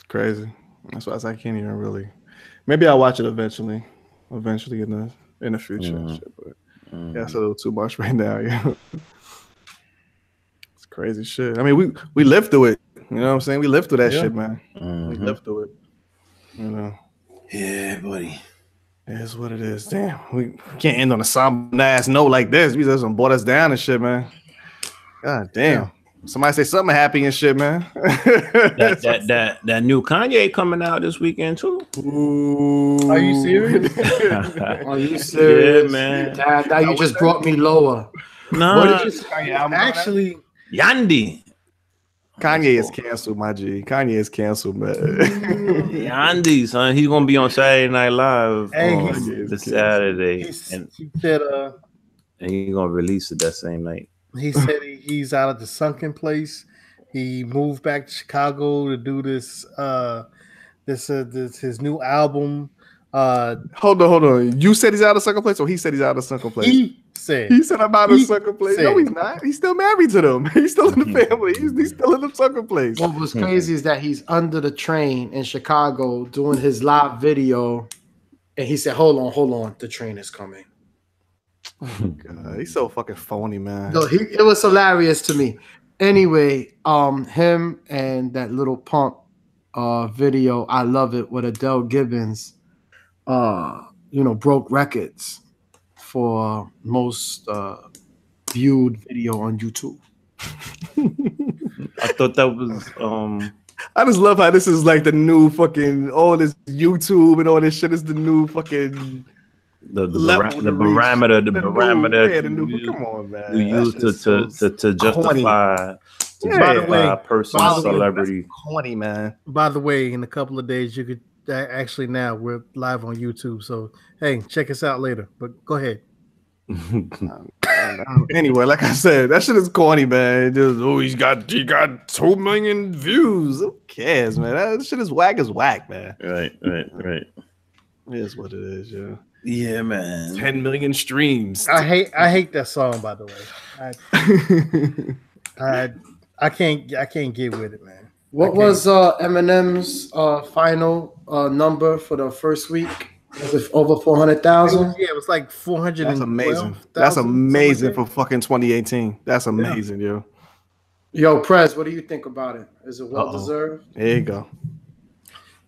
crazy. That's why I can't even really. Maybe I'll watch it eventually in the future. Shit, but that's a little too much right now. Yeah, it's crazy shit. I mean, we lived through it. You know what I'm saying? We lived through that shit, man. We lived through it. Yeah, buddy. It is what it is. Damn, we can't end on a somber ass note like this. We just brought us down and shit, man. God damn. Somebody say something happy and shit, man. that new Kanye coming out this weekend too. Ooh. Are you serious? Are you serious? Yeah, man. Now you just brought me lower. No, what did you say? Actually, Yandy. Kanye is canceled, my G. Kanye is canceled, man. Yandy, son. He's gonna be on Saturday Night Live on this Saturday, he said, and he's gonna release it that same night. He said he's out of the sunken place. He moved back to Chicago to do this his new album. Hold on. You said he's out of second place, or he said he's out of second place? He said I'm out of second place. No, he's not. He's still married to them. He's still in the family. He's still in the second place. What was crazy is that he's under the train in Chicago doing his live video, and he said, "Hold on, the train is coming." Oh, God, he's so fucking phony, man. No, it was hilarious to me. Anyway, him and that Little Pump video, I Love It, with Adele Gibbons, broke records for most viewed video on YouTube. I thought that was I just love how this is like the new fucking all this YouTube and all this shit is the new fucking the parameter come on, man. You use to justify a person's celebrity. Corny, man. By the way, in a couple of days, you could actually now we're live on YouTube. So hey, check us out later. But go ahead. Anyway, like I said, that shit is corny, man. Just, he got 2 million views. Who cares, man? That shit is whack as whack, man. Right. It is what it is, yeah. Yeah, man. 10 million streams. I hate that song, by the way. I can't get with it, man. What was Eminem's final number for the first week? Was it over 400,000? Yeah, it was like 400. That's amazing. That's amazing for fucking 2018. That's amazing, yo. Yo, Prez, what do you think about it? Is it well deserved? There you go.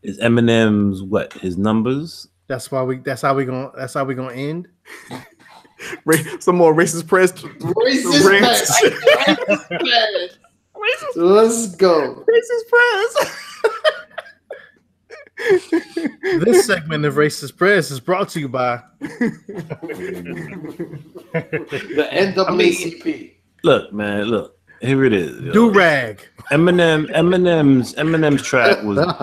Is Eminem's what? His numbers? That's how we gonna end. Some more racist press. Let's go. Racist press. This segment of Racist Press is brought to you by the NAACP. Look, man, here it is. Do rag. Eminem's track was dope,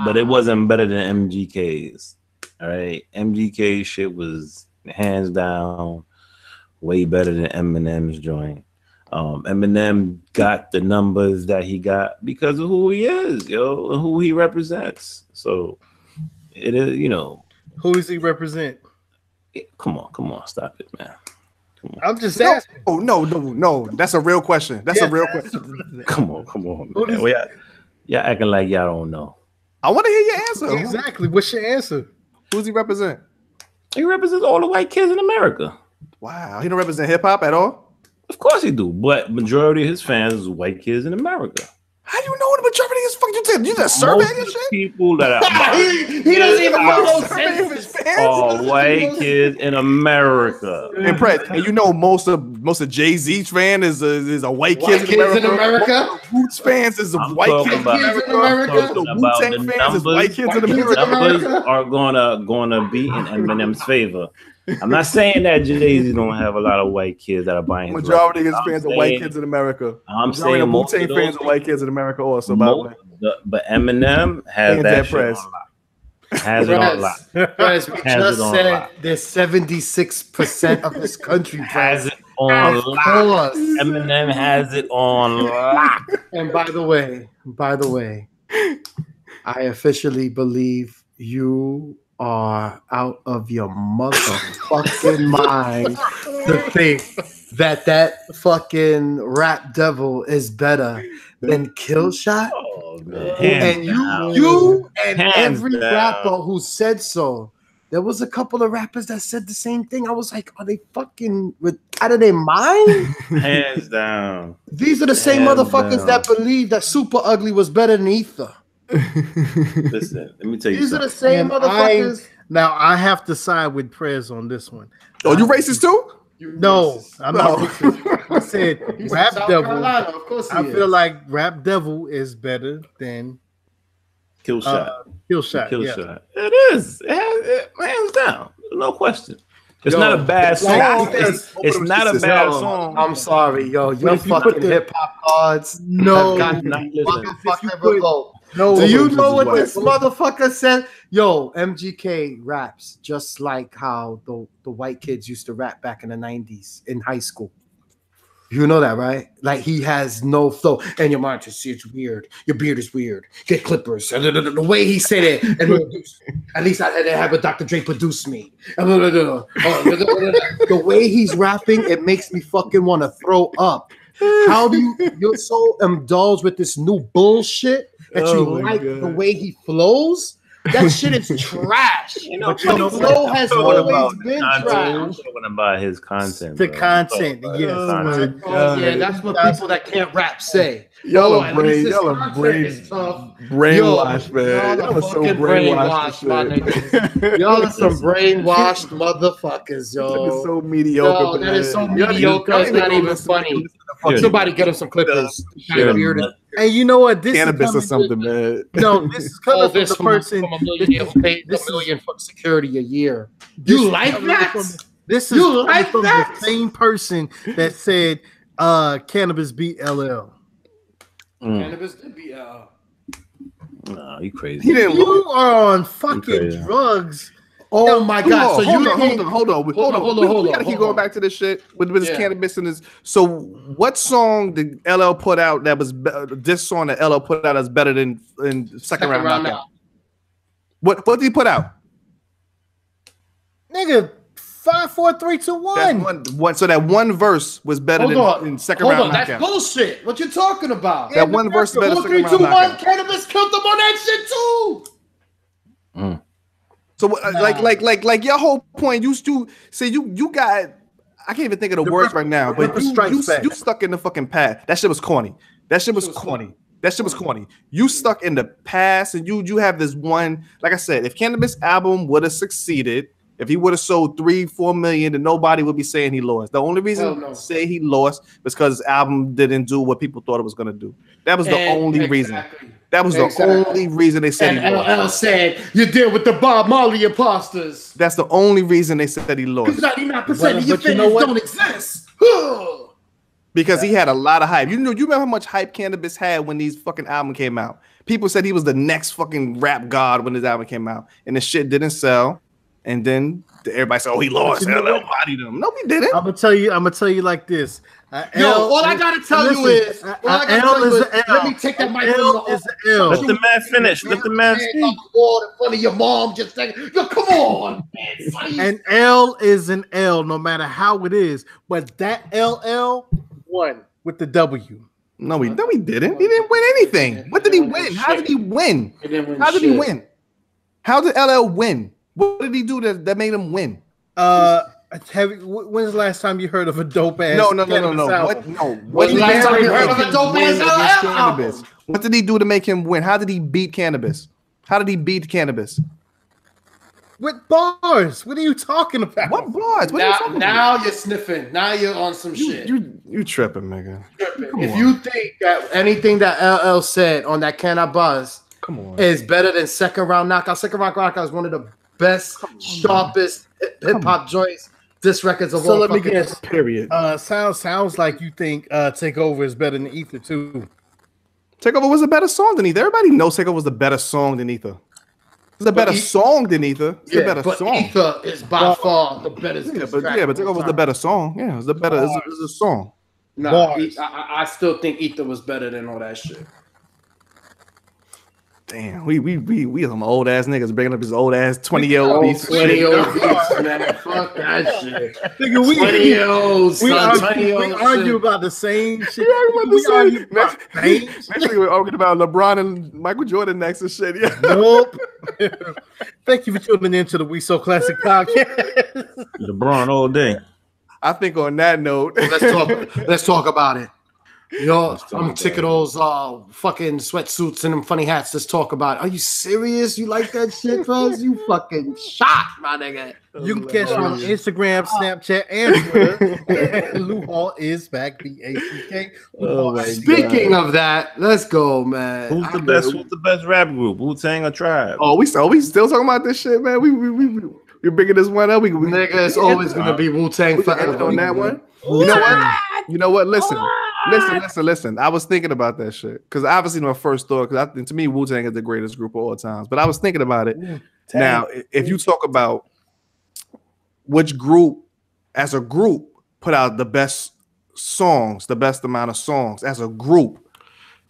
but it wasn't better than MGK's. All right, MGK's shit was hands down way better than Eminem's joint. Eminem got the numbers that he got because of who he is, yo, and who he represents. So it is, Who does he represent? Come on, stop it, man. I'm just asking. Oh no. That's a real question. A real question. Come on. Man. Y'all acting like y'all don't know. I want to hear your answer. Exactly. What's your answer? Who does he represent? He represents all the white kids in America. Wow. He don't represent hip hop at all? Of course he do, but majority of his fans is white kids in America. How do you know what the majority is fucking you just surveying this shit? People that are he doesn't even know those fans. All white kids in America. And most of Jay-Z's fan is a white kid in America. Roots fans is white kids in America. The Wu-Tang fans is white kids in America. Numbers are gonna be in Eminem's favor. I'm not saying that Jay-Z don't have a lot of white kids that are buying his majority of his fans are white kids in America. I'm saying most of those fans are white kids in America also. By the way, but Eminem has that shit on lock. Has it on lock. Prez, we just said there's 76% of this country has it on lock. Eminem has it on lock. And by the way, I officially believe you are out of your motherfucking mind to think that fucking Rap Devil is better than Killshot. Oh, man. And you and every rapper who said so. There was a couple of rappers that said the same thing. I was like, are they fucking out of their mind? Hands down. These are the same motherfuckers that believe that Super Ugly was better than Ether. Listen, let me tell you. These are the same motherfuckers. Now I have to side with Prez on this one. Oh, you racist too? No, I'm not racist. I said Rap Devil. Carolina, of course I feel like Rap Devil is better than Killshot. Killshot. Yeah. It is. It hands down. No question. It's not a bad song. It's not a bad song. I'm sorry, yo. Your fucking hip hop gods. No, no. Do you know what this motherfucker said? Yo, MGK raps just like how the white kids used to rap back in the 90s in high school. You know that, right? Like he has no flow, and your mind just is weird. Your beard is weird. Get clippers. And the way he said it, and at least I didn't have a Dr. Dre produce me. The way he's rapping, it makes me fucking want to throw up. How do you're so indulged with this new bullshit that you like the way he flows? That shit is trash. You know, flow has always been trash. I'm talking about his content. The content, yes. Yeah, that's what people that can't rap say. Y'all are brainwashed, man. Y'all are so brainwashed, my niggas. Y'all are some brainwashed motherfuckers, yo. That is so mediocre. Yo, that is so mediocre. It's not even funny. Somebody get him some clippers. And you know what? This Cannabis or something, man. No, this is coming from the person who paid $1 million for security a year. You like that? This is coming from the same person that said cannabis beat LL. Cannabis did beat LL. Nah, you crazy. You are on fucking drugs. Oh my God! So hold on. We gotta keep going back to this shit with his cannabis and his. So, what song did LL put out that was this song that LL put out that's better than second round knockout? What did he put out? Nigga, 5, 4, 3, 2, 1. So that one verse was better than second round knockout. That's bullshit. What you talking about? That one verse better than second round knockout. Cannabis killed them on that shit too. So like your whole point, you got, I can't even think of the words right now, but you stuck in the fucking past. That shit was corny. You stuck in the past, and you have this one, like I said, if Cannabis album would have succeeded, if he would have sold 3-4 million, then nobody would be saying he lost. The only reason to say he lost was because his album didn't do what people thought it was gonna do. That was the only reason. That was the only reason they said he lost. LL said you deal with the Bob Marley imposters. That's the only reason they said he lost. 99% of your fans don't exist. Because he had a lot of hype. You remember how much hype Cannabis had when these fucking album came out? People said he was the next fucking rap god when his album came out, and the shit didn't sell. And then everybody said, "Oh, he lost. LL bodied him." No, he didn't. I'm gonna tell you like this. All I gotta tell you is, let me take that microphone. Let the man finish. Let the man speak. In front of your mom, just saying, "Yo, come on, man." An L is an L, no matter how it is. But that LL won with the W. No, he didn't. He didn't win anything. What did he win? How did he win? How did he win? How did LL win? What did he do that made him win? When's the last time you heard of a dope ass? No. When's the last time you heard of a dope ass Cannabis? What did he do to make him win? How did he beat Cannabis? How did he beat Cannabis? With bars. What are you talking about? What bars? What are you talking about? Now you're sniffing. Now you're on some shit. You tripping, nigga. If you think that anything that LL said on that Can I Buzz is better than second round knockout is one of the best, sharpest hip hop joints. This record's of all. So let me guess. Period. Sounds like you think Takeover is better than Ether too. Takeover was a better song than Ether. Everybody knows Takeover was a better song than Ether. It's a better song than Ether. It's a better song. Ether is by far the better. But Takeover was the better song. Yeah, it was the better. It's a song. No, I still think Ether was better than all that shit. Damn, we some old ass niggas bringing up his old ass 20-year-old beats. 20-year-old beats, man. Fuck that shit. Nigga, 20-year-olds. We argue about the same shit. Next we're arguing about LeBron and Michael Jordan next and shit. Yeah. Nope. Thank you for tuning in to the We So Classic podcast. LeBron all day. I think on that note, let's talk about it. Yo, I'm sick of those fucking sweatsuits and them funny hats. Let's talk about it. Are you serious? You like that shit, Fuzz? You fucking shot, my nigga. You can catch me on Instagram, Snapchat, and Twitter. Lou Hall is back. BACK. Speaking of that, let's go, man. Who's the best rap group? Wu-Tang or Tribe? Oh, we still talking about this shit, man. We're bringing this one up. Nigga, it's always gonna be Wu-Tang forever on that one. You know what? Listen. I was thinking about that shit because obviously my first thought, because to me Wu-Tang is the greatest group of all times. But I was thinking about it. Now, if you talk about which group as a group put out the best songs, the best amount of songs as a group,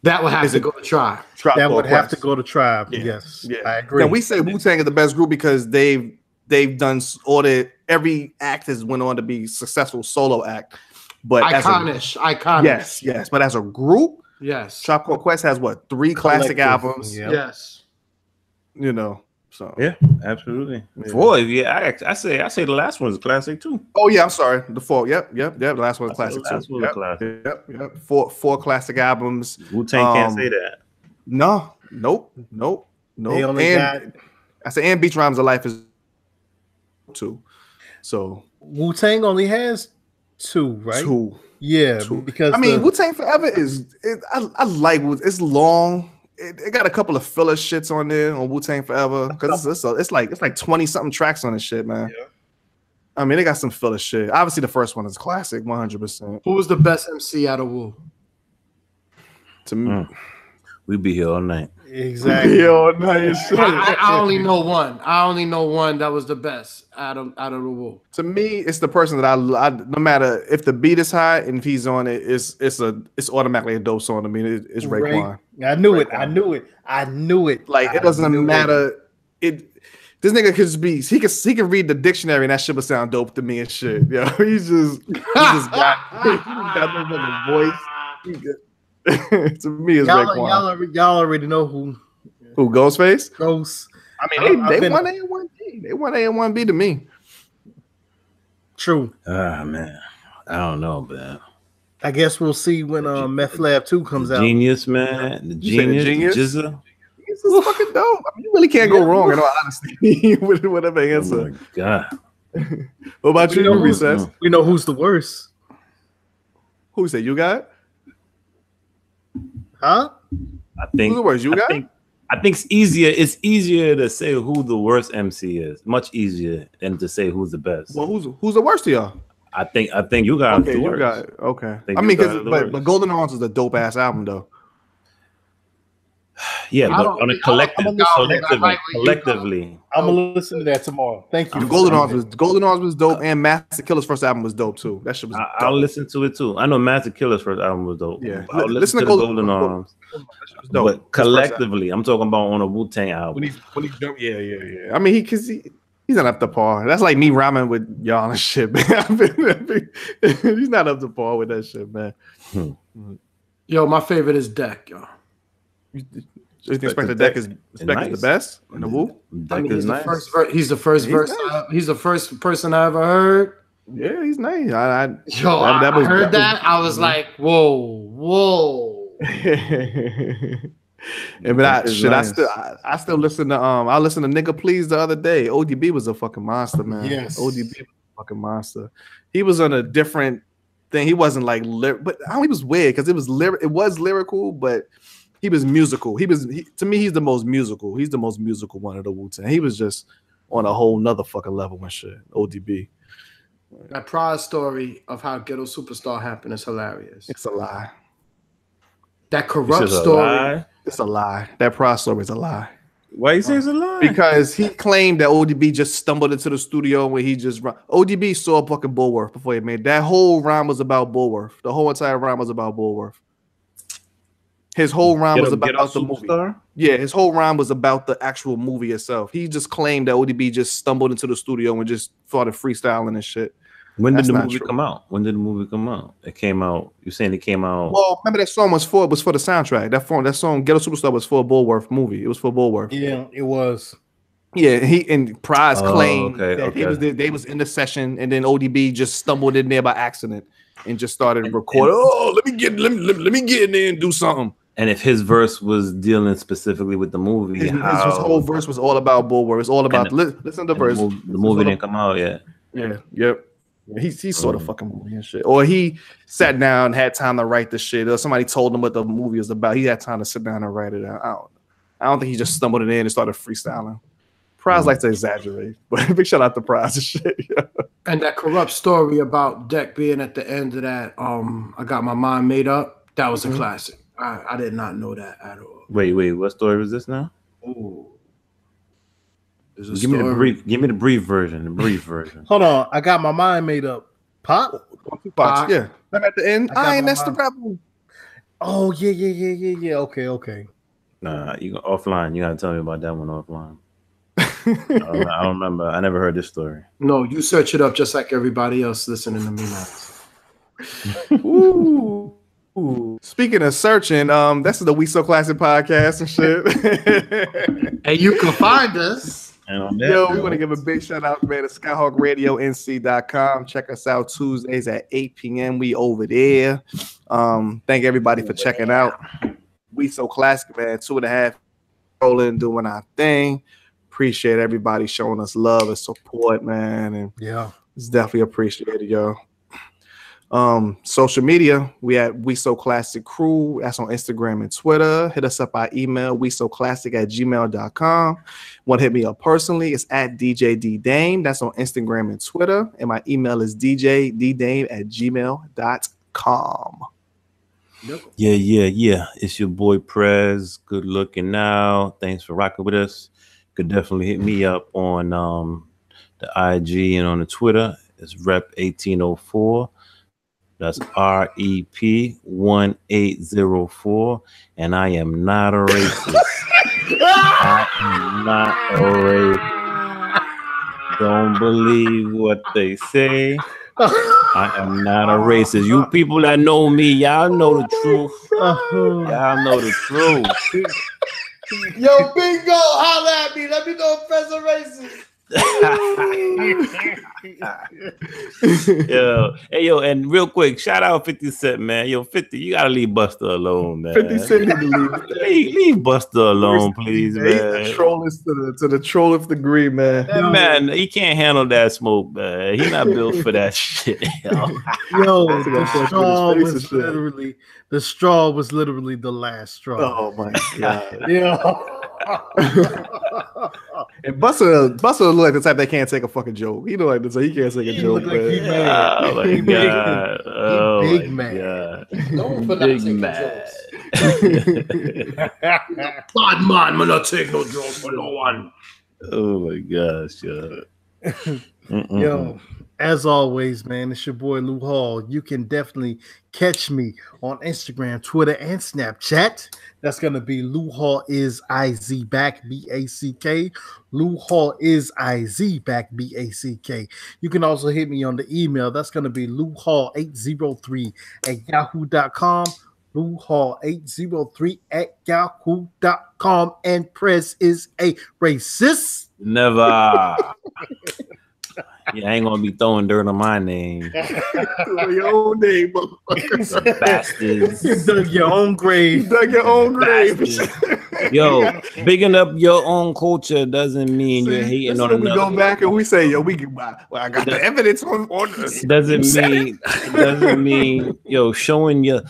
that would have to go to Tribe. That would have to go to Tribe. Yeah. Yes, yeah. I agree. Now we say Wu-Tang is the best group because they've done every act has went on to be successful solo act. But iconic. Yes. But as a group, yes, Tribe Called Quest has what, 3 classic albums? Yep. Yes, you know. So yeah, absolutely. 4, yeah, I say the last one's a classic too. Oh yeah, I'm sorry. The 4, yep. The last one's classic too. Classic. Yep. Four classic albums. Wu-Tang can't say that. No, nope. They only got. I said, and Beach Rhymes of Life is 2. So Wu-Tang only has 2, right? 2. Yeah, 2. because I mean, Wu-Tang Forever I like it's long. It got a couple of filler shits on there on Wu-Tang Forever because it's like 20 something tracks on this shit, man. Yeah. I mean, they got some filler shit. Obviously, the first one is classic, 100%. Who was the best MC out of Wu? To me, we'd be here all night. Exactly. I only know one. I only know one that was the best out of the Wu. To me, it's the person that I no matter if the beat is high and if he's on it, it's automatically a dope song to me. It's Raekwon. I knew it. Like it doesn't matter. This nigga could just be he can read the dictionary and that shit would sound dope to me and shit. Yo, he just got no voice. To me, it's Raekwon. Y'all already know who Ghostface? Ghost. I mean, they won A1B. They won A1B to me. True. Ah man, I don't know, man. I guess we'll see when Meth Lab 2 comes out. Genius, man. The Genius. Jizza. This is fucking dope. I mean, you really can't go wrong in all honesty with whatever answer. Oh my god. What about you, Recess? We know who's the worst. Who said you got it? Huh? I think who's the worst? You got it? I think it's easier. It's easier to say who the worst MC is. Much easier than to say who's the best. Well, who's the worst to y'all? I think you got okay. You got it. Okay. I mean, but Golden Arms was a dope ass album though. Yeah, but on a collectively, I'm gonna listen to that tomorrow. Thank you. Golden Arms was dope, and Master Killer's first album was dope too. That shit was. I'll listen to it too. I know Master Killer's first album was dope. Yeah, I'll listen to Golden Arms. But collectively, I'm talking about on a Wu-Tang album. When he jumped, yeah. I mean, he's not up to par. That's like me rhyming with y'all and shit, man. He's not up to par with that shit, man. Yo, my favorite is Deck, yo. You think Inspector Deck is the best in the Wu? He's the first person I ever heard. Yeah, he's nice. I heard that. I was like, whoa. And but I still listen to I listened to Nigga Please the other day. ODB was a fucking monster, man. Yes, ODB was a fucking monster. He was on a different thing. He wasn't like but he was weird because it was lyrical, but he was musical. To me, he's the most musical. He's the most musical one of the Wu-Tang. He was just on a whole nother fucking level and shit. ODB. That Pride story of how Ghetto Superstar happened is hilarious. It's a lie. That Corrupt story. It's a lie. That Pride story is a lie. Why you say it's a lie? Because he claimed that ODB just stumbled into the studio when he just ODB saw fucking Bullworth before he made that whole rhyme was about Bullworth. The whole entire rhyme was about Bullworth. His whole rhyme was about the movie. Yeah, his whole rhyme was about the actual movie itself. He just claimed that ODB just stumbled into the studio and just started freestyling and shit. When did the movie come out? It came out. You're saying it came out. Well, remember that song was for the soundtrack. That song Ghetto Superstar was for a Bullworth movie. It was for Bullworth. Yeah, it was. Yeah, Prize claimed that they was in the session and then ODB just stumbled in there by accident and just started recording. Let me get in there and do something. And if his verse was dealing specifically with the movie, his whole verse was all about Bullworth. It's all about listen to the verse. The movie didn't come out yet. Yeah. Yep. He saw the fucking movie and shit. Or he sat down and had time to write the shit. Or somebody told him what the movie was about. He had time to sit down and write it out. I don't think he just stumbled in and started freestyling. Prize likes to exaggerate, but big shout out to Prize and shit. Yeah. And that Corrupt story about Deck being at the end of that, I Got My Mind Made Up. That was a classic. I did not know that at all. Wait, what story was this now? Ooh. Give me the brief version. Hold on, I Got My Mind Made Up. Pop? Yeah. At the end, that's the rebel. Oh yeah. Okay. Nah, you go offline. You gotta tell me about that one offline. I don't remember. I never heard this story. No, you search it up just like everybody else listening to me now. Ooh. Speaking of searching, that's the We So Classic podcast and shit. And you can find us. Yo, we want to give a big shout out, man, to SkyhawkRadioNC.com. Check us out Tuesdays at 8 p.m. We over there. Thank everybody for checking out. We So Classic, man. 2.5 rolling, doing our thing. Appreciate everybody showing us love and support, man. And yeah, it's definitely appreciated, yo. Social media, we at We So Classic Crew. That's on Instagram and Twitter. Hit us up by email, wesoclassic@gmail.com. Want to hit me up personally? It's at DJ D Dame. That's on Instagram and Twitter. And my email is djdame@gmail.com. Yeah. It's your boy Prez. Good looking now. Thanks for rocking with us. Could definitely hit me up on the IG and on the Twitter. It's Rep 1804. That's REP 1804. And I am not a racist. I am not a racist. Don't believe what they say. I am not a racist. You people that know me, y'all know the truth. Y'all know the truth. Yo, bingo, holla at me. Let me know if Prez a racist. Yo, and real quick, shout out 50 Cent, man. Yo, 50, you gotta leave Buster alone, man. 50 Cent need to leave Buster alone, please, man. He's the trollest to the trollest degree, man. Man, he can't handle that smoke, man. He's not built for that shit. Yo, the straw was literally the last straw. Oh my god. Yeah. And Buster look like the type that can't take a fucking joke. He look like this, so he can't take a joke. Like he oh my god! Oh big my man. god! Don't for Big not man. Bad man, man, not take no jokes for no one. Oh my gosh! Yo, as always, man, it's your boy Lou Hall. You can definitely catch me on Instagram, Twitter, and Snapchat. That's gonna be Lou Hall is IZ back BACK. Lou Hall is IZ back BACK. You can also hit me on the email. That's gonna be LouHall803@yahoo.com. LouHall803@yahoo.com. And Prez is a racist. Never. Yeah, I ain't gonna be throwing dirt on my name. Your own name, motherfucker. Bastards. You dug your own grave. You dug your own grave. Yo, bigging up your own culture doesn't mean you're hating on another. We go back and we say, yo, I got the evidence on this. Doesn't mean showing your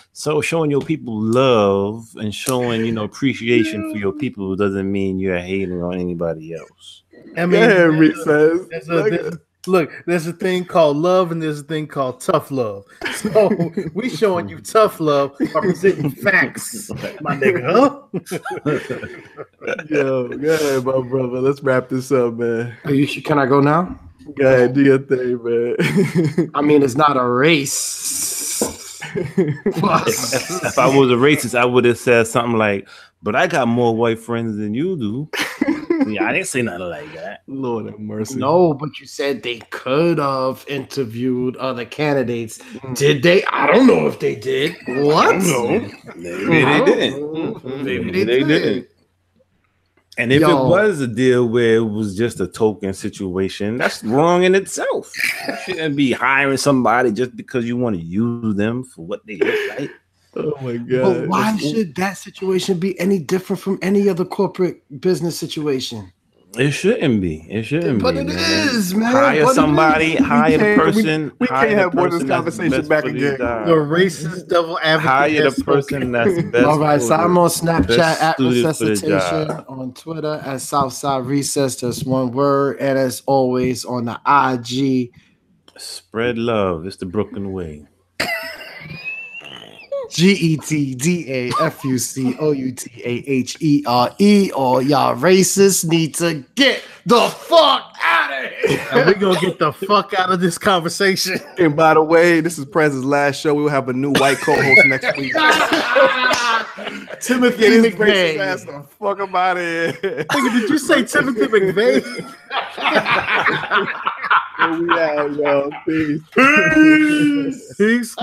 people love and showing appreciation for your people doesn't mean you're hating on anybody else. I mean, there's a thing called love and there's a thing called tough love. So we showing you tough love by presenting facts, my nigga. Yo, go ahead, my brother. Let's wrap this up, man. Can I go now? Go ahead, do your thing, man. I mean, it's not a race. If I was a racist, I would have said something like, "But I got more white friends than you do." Yeah, I didn't say nothing like that. Lord have mercy. No, but you said they could have interviewed other candidates. Did they? I don't know if they did. What? Maybe they didn't. Maybe they didn't. And if it was a deal where it was just a token situation, that's wrong in itself. You shouldn't be hiring somebody just because you want to use them for what they look like. Oh my god! But why should that situation be any different from any other corporate business situation? It shouldn't be. It shouldn't but be. But it is, man. Hire somebody. Hire the person. We can't have more of this conversation back again. The racist devil advocate. Hire the person that's best. All right, so I'm on Snapchat at Resuscitation, on Twitter at Southside Recess. That's one word, and as always on the IG. Spread love. It's the Brooklyn way. GETDAFUCOUTAHERE. All y'all racists need to get the fuck out of And we're gonna get the fuck out of this conversation. And by the way, this is Prez's last show. We will have a new white co-host next week. Timothy Get his McVeigh. racist ass the fuck up out of here. Nigga, did you say Timothy McVeigh? We out, y'all. Peace. Peace.